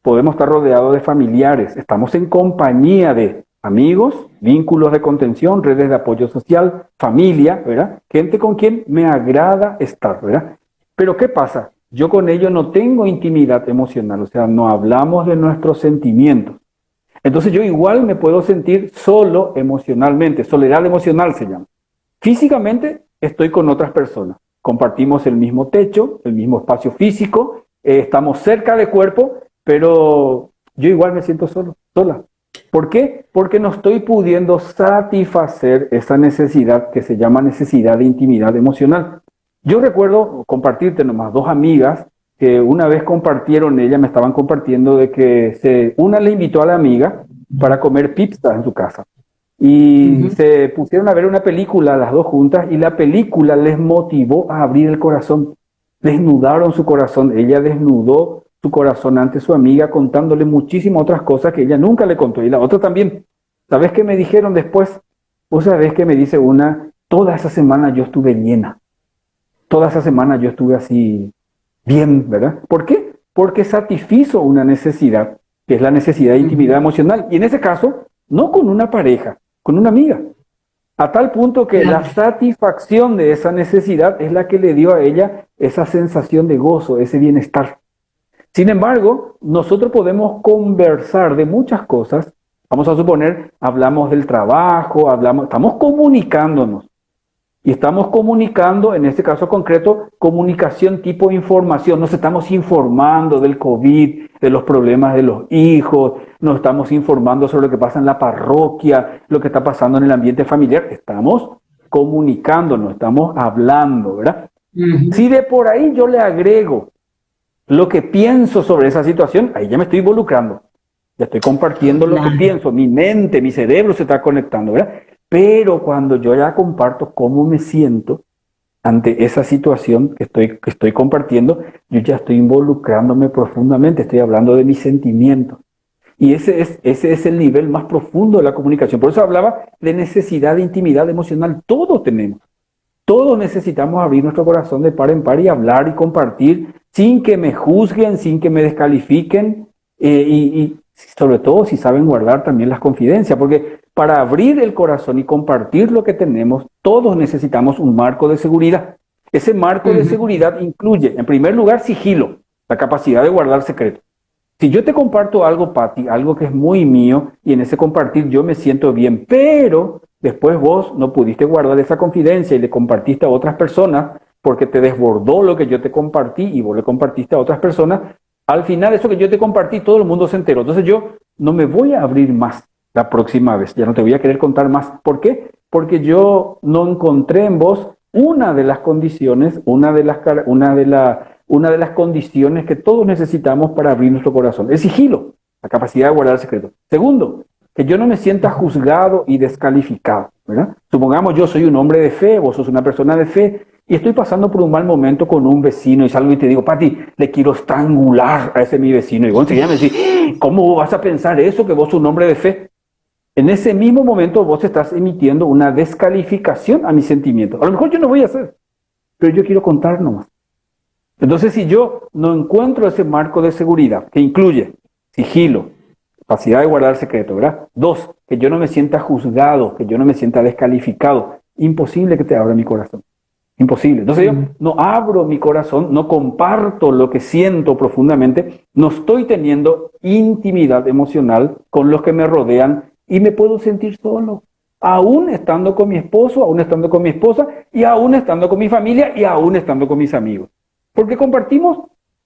Podemos estar rodeados de familiares. Estamos en compañía de amigos, vínculos de contención, redes de apoyo social, familia, ¿verdad? Gente con quien me agrada estar, ¿verdad? Pero ¿qué pasa? Yo con ellos no tengo intimidad emocional, o sea, no hablamos de nuestros sentimientos. Entonces yo igual me puedo sentir solo emocionalmente, soledad emocional se llama. Físicamente estoy con otras personas, compartimos el mismo techo, el mismo espacio físico, estamos cerca de cuerpo, pero yo igual me siento solo, sola. ¿Por qué? Porque no estoy pudiendo satisfacer esa necesidad que se llama necesidad de intimidad emocional. Yo recuerdo compartirte nomás dos amigas que una vez compartieron, ellas me estaban compartiendo de que una le invitó a la amiga para comer pizza en su casa y Ujú. se pusieron a ver una película las dos juntas y la película les motivó a abrir el corazón. Desnudaron su corazón, ella desnudó su corazón ante su amiga contándole muchísimas otras cosas que ella nunca le contó y la otra también. ¿Sabes qué me dijeron después? ¿Vos sabés qué me dice una? Toda esa semana yo estuve llena, toda esa semana yo estuve así bien, ¿verdad? ¿Por qué? porque satisfizo una necesidad, que es la necesidad de intimidad emocional. Y en ese caso, no con una pareja, con una amiga. A tal punto que la satisfacción de esa necesidad es la que le dio a ella esa sensación de gozo, ese bienestar. Sin embargo, nosotros podemos conversar de muchas cosas. Vamos a suponer, hablamos del trabajo, estamos comunicándonos. Y estamos comunicando, en este caso concreto, comunicación tipo información. Nos estamos informando del COVID, de los problemas de los hijos, nos estamos informando sobre lo que pasa en la parroquia, lo que está pasando en el ambiente familiar. Estamos comunicándonos, estamos hablando, ¿verdad? Si de por ahí yo le agrego lo que pienso sobre esa situación, ahí ya me estoy involucrando. Ya estoy compartiendo lo que pienso, mi mente, mi cerebro se está conectando, ¿verdad? Pero cuando yo ya comparto cómo me siento ante esa situación que estoy compartiendo, yo ya estoy involucrándome profundamente, estoy hablando de mis sentimientos. Y ese es el nivel más profundo de la comunicación. Por eso hablaba de necesidad de intimidad emocional. Todos tenemos. Todos necesitamos abrir nuestro corazón de par en par y hablar y compartir sin que me juzguen, sin que me descalifiquen y sobre todo si saben guardar también las confidencias, porque para abrir el corazón y compartir lo que tenemos, todos necesitamos un marco de seguridad. Ese marco de seguridad incluye, en primer lugar, sigilo, la capacidad de guardar secretos. Si yo te comparto algo, Pati, algo que es muy mío, y en ese compartir yo me siento bien, pero después vos no pudiste guardar esa confidencia y le compartiste a otras personas porque te desbordó lo que yo te compartí y vos le compartiste a otras personas, al final eso que yo te compartí todo el mundo se enteró. Entonces yo no me voy a abrir más la próxima vez, ya no te voy a querer contar más. ¿Por qué? Porque yo no encontré en vos una de las condiciones, una de las condiciones que todos necesitamos para abrir nuestro corazón. El sigilo, la capacidad de guardar el secreto. Segundo, que yo no me sienta juzgado y descalificado, ¿verdad? Supongamos yo soy un hombre de fe, vos sos una persona de fe, y estoy pasando por un mal momento con un vecino y salgo y te digo, Pati, le quiero estrangular a ese mi vecino. Y vos enseguida me decís, ¿cómo vas a pensar eso que vos sos un hombre de fe? En ese mismo momento vos estás emitiendo una descalificación a mis sentimientos. A lo mejor yo no voy a hacer, pero yo quiero contar nomás. Entonces, si yo no encuentro ese marco de seguridad que incluye sigilo, capacidad de guardar secreto, ¿verdad? 2, que yo no me sienta juzgado, que yo no me sienta descalificado, imposible que te abra mi corazón. Imposible. Entonces yo no abro mi corazón, no comparto lo que siento profundamente, no estoy teniendo intimidad emocional con los que me rodean y me puedo sentir solo, aún estando con mi esposo, aún estando con mi esposa y aún estando con mi familia y aún estando con mis amigos. Porque compartimos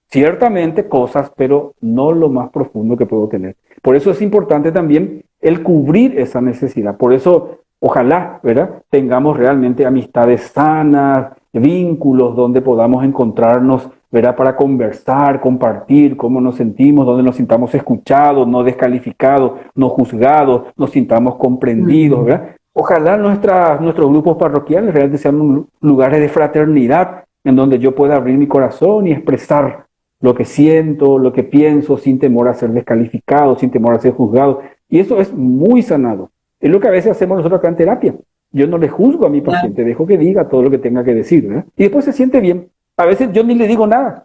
ciertamente cosas, pero no lo más profundo que puedo tener. Por eso es importante también el cubrir esa necesidad. Por eso, ojalá, ¿verdad?, tengamos realmente amistades sanas, vínculos donde podamos encontrarnos, ¿verdad?, para conversar, compartir cómo nos sentimos, donde nos sintamos escuchados, no descalificados, no juzgados, nos sintamos comprendidos, ¿verdad? Ojalá nuestros grupos parroquiales realmente sean lugares de fraternidad en donde yo pueda abrir mi corazón y expresar lo que siento, lo que pienso, sin temor a ser descalificado, sin temor a ser juzgado. Y eso es muy sanado. Es lo que a veces hacemos nosotros acá en terapia. Yo no le juzgo a mi paciente, dejo que diga todo lo que tenga que decir, ¿verdad? Y después se siente bien. A veces yo ni le digo nada,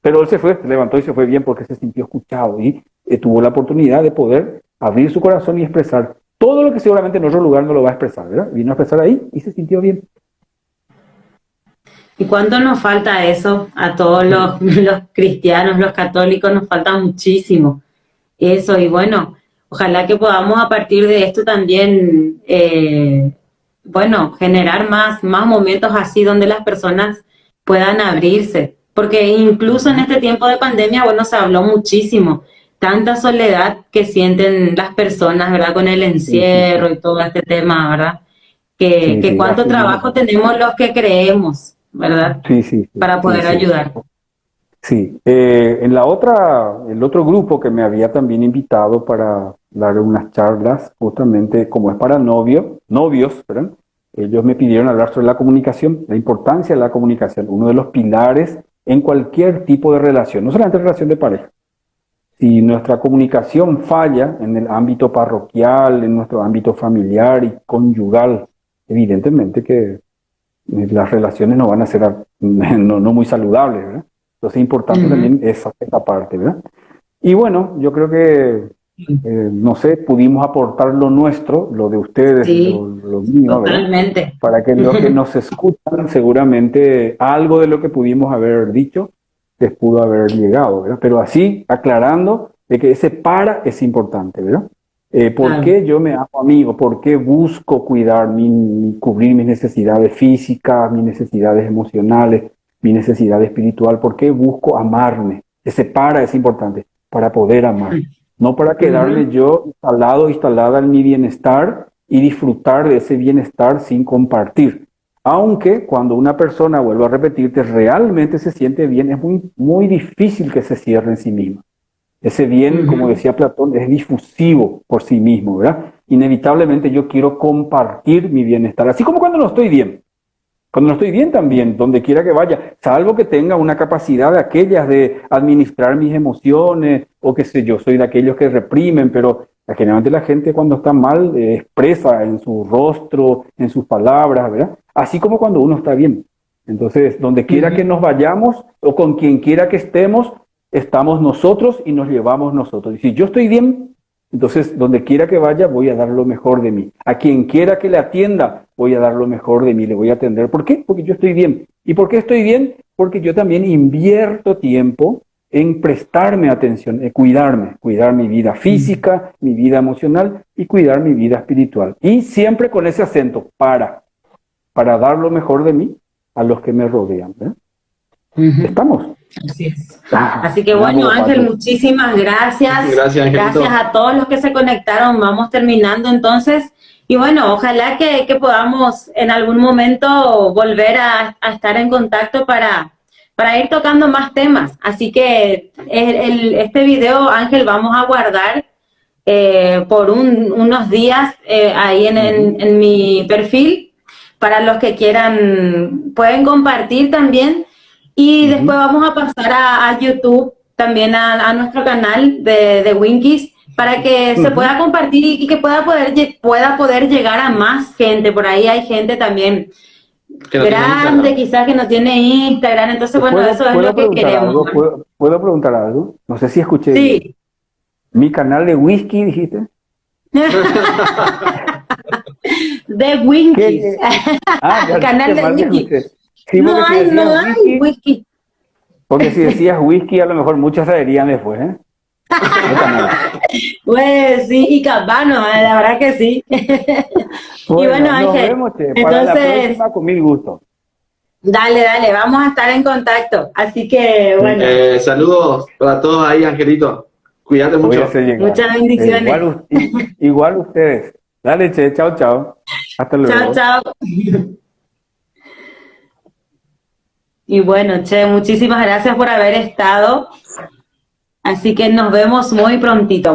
pero él se levantó y se fue bien porque se sintió escuchado y tuvo la oportunidad de poder abrir su corazón y expresar todo lo que seguramente en otro lugar no lo va a expresar, ¿verdad? Vino a expresar ahí y se sintió bien. ¿Y cuánto nos falta eso a todos los cristianos, los católicos? Nos falta muchísimo eso. Y bueno, ojalá que podamos a partir de esto también, generar más momentos así donde las personas puedan abrirse. Porque incluso en este tiempo de pandemia, se habló muchísimo. Tanta soledad que sienten las personas, ¿verdad? Con el encierro y todo este tema, ¿verdad? Que cuánto trabajo tenemos los que creemos, ¿verdad? Sí. Para poder ayudar. Sí. El otro grupo que me había también invitado para dar unas charlas, justamente como es para novios, ¿verdad? Ellos me pidieron hablar sobre la comunicación, la importancia de la comunicación, uno de los pilares en cualquier tipo de relación, no solamente relación de pareja. Si nuestra comunicación falla en el ámbito parroquial, en nuestro ámbito familiar y conyugal, evidentemente que las relaciones no van a ser no muy saludables, ¿verdad? Entonces es importante también esa parte, ¿verdad? Y bueno, yo creo que, no sé, pudimos aportar lo nuestro, lo de ustedes, Sí, lo mío, ¿verdad? totalmente. Para que los que nos escuchan, seguramente algo de lo que pudimos haber dicho les pudo haber llegado, ¿verdad? Pero así, aclarando de que ese para es importante, ¿verdad? ¿Por Claro. qué yo me amo a mí o por qué busco cuidar, cubrir mis necesidades físicas, mis necesidades emocionales, mi necesidad espiritual? ¿Por qué busco amarme? Ese para es importante, para poder amar. No para quedarme yo instalada en mi bienestar y disfrutar de ese bienestar sin compartir. Aunque cuando una persona, vuelvo a repetirte, realmente se siente bien, es muy, muy difícil que se cierre en sí misma. Ese bien, como decía Platón, es difusivo por sí mismo, ¿verdad? Inevitablemente yo quiero compartir mi bienestar, así como cuando no estoy bien. Cuando no estoy bien también, donde quiera que vaya, salvo que tenga una capacidad de aquellas de administrar mis emociones, o qué sé yo, soy de aquellos que reprimen, pero generalmente la gente cuando está mal expresa en su rostro, en sus palabras, ¿verdad? Así como cuando uno está bien. Entonces, donde quiera que nos vayamos, o con quien quiera que estemos, estamos nosotros y nos llevamos nosotros. Y si yo estoy bien, entonces, donde quiera que vaya, voy a dar lo mejor de mí. A quien quiera que le atienda, voy a dar lo mejor de mí, le voy a atender. ¿Por qué? Porque yo estoy bien. ¿Y por qué estoy bien? Porque yo también invierto tiempo en prestarme atención, en cuidar mi vida física, mi vida emocional y cuidar mi vida espiritual. Y siempre con ese acento, para dar lo mejor de mí a los que me rodean, ¿verdad? ¿Estamos? Así es. Así que bueno, Ángel, muchísimas gracias. Gracias, Angelito. Gracias a todos los que se conectaron. Vamos terminando entonces. Y bueno, ojalá que podamos en algún momento volver a estar en contacto para ir tocando más temas. Así que este video, Ángel, vamos a guardar por unos días ahí en mi perfil. Para los que quieran, pueden compartir también. Y después vamos a pasar a YouTube, también a nuestro canal de Winkies, para que se pueda compartir y que pueda poder llegar a más gente. Por ahí hay gente también Que no grande, quizás que no tiene Instagram. Entonces, bueno, eso es lo que queremos. ¿Puedo preguntar algo? No sé si escuché bien. Sí. ¿Mi canal de whisky, dijiste? De Winkies. El canal de Whisky. Sí, No hay whisky. Porque si decías whisky, a lo mejor muchos sabrían después, ¿eh? Pues sí, y Cabano, la verdad que sí. Bueno, y bueno, nos Ángel, vemos, che. entonces, Para la próxima, con mil gusto. Dale, vamos a estar en contacto. Así que, bueno. Saludos para todos ahí, Angelito. Cuídate mucho. Muchas bendiciones. Igual ustedes. Dale, che, chao, chao. Hasta luego. Chao. Y bueno, che, muchísimas gracias por haber estado. Así que nos vemos muy prontito.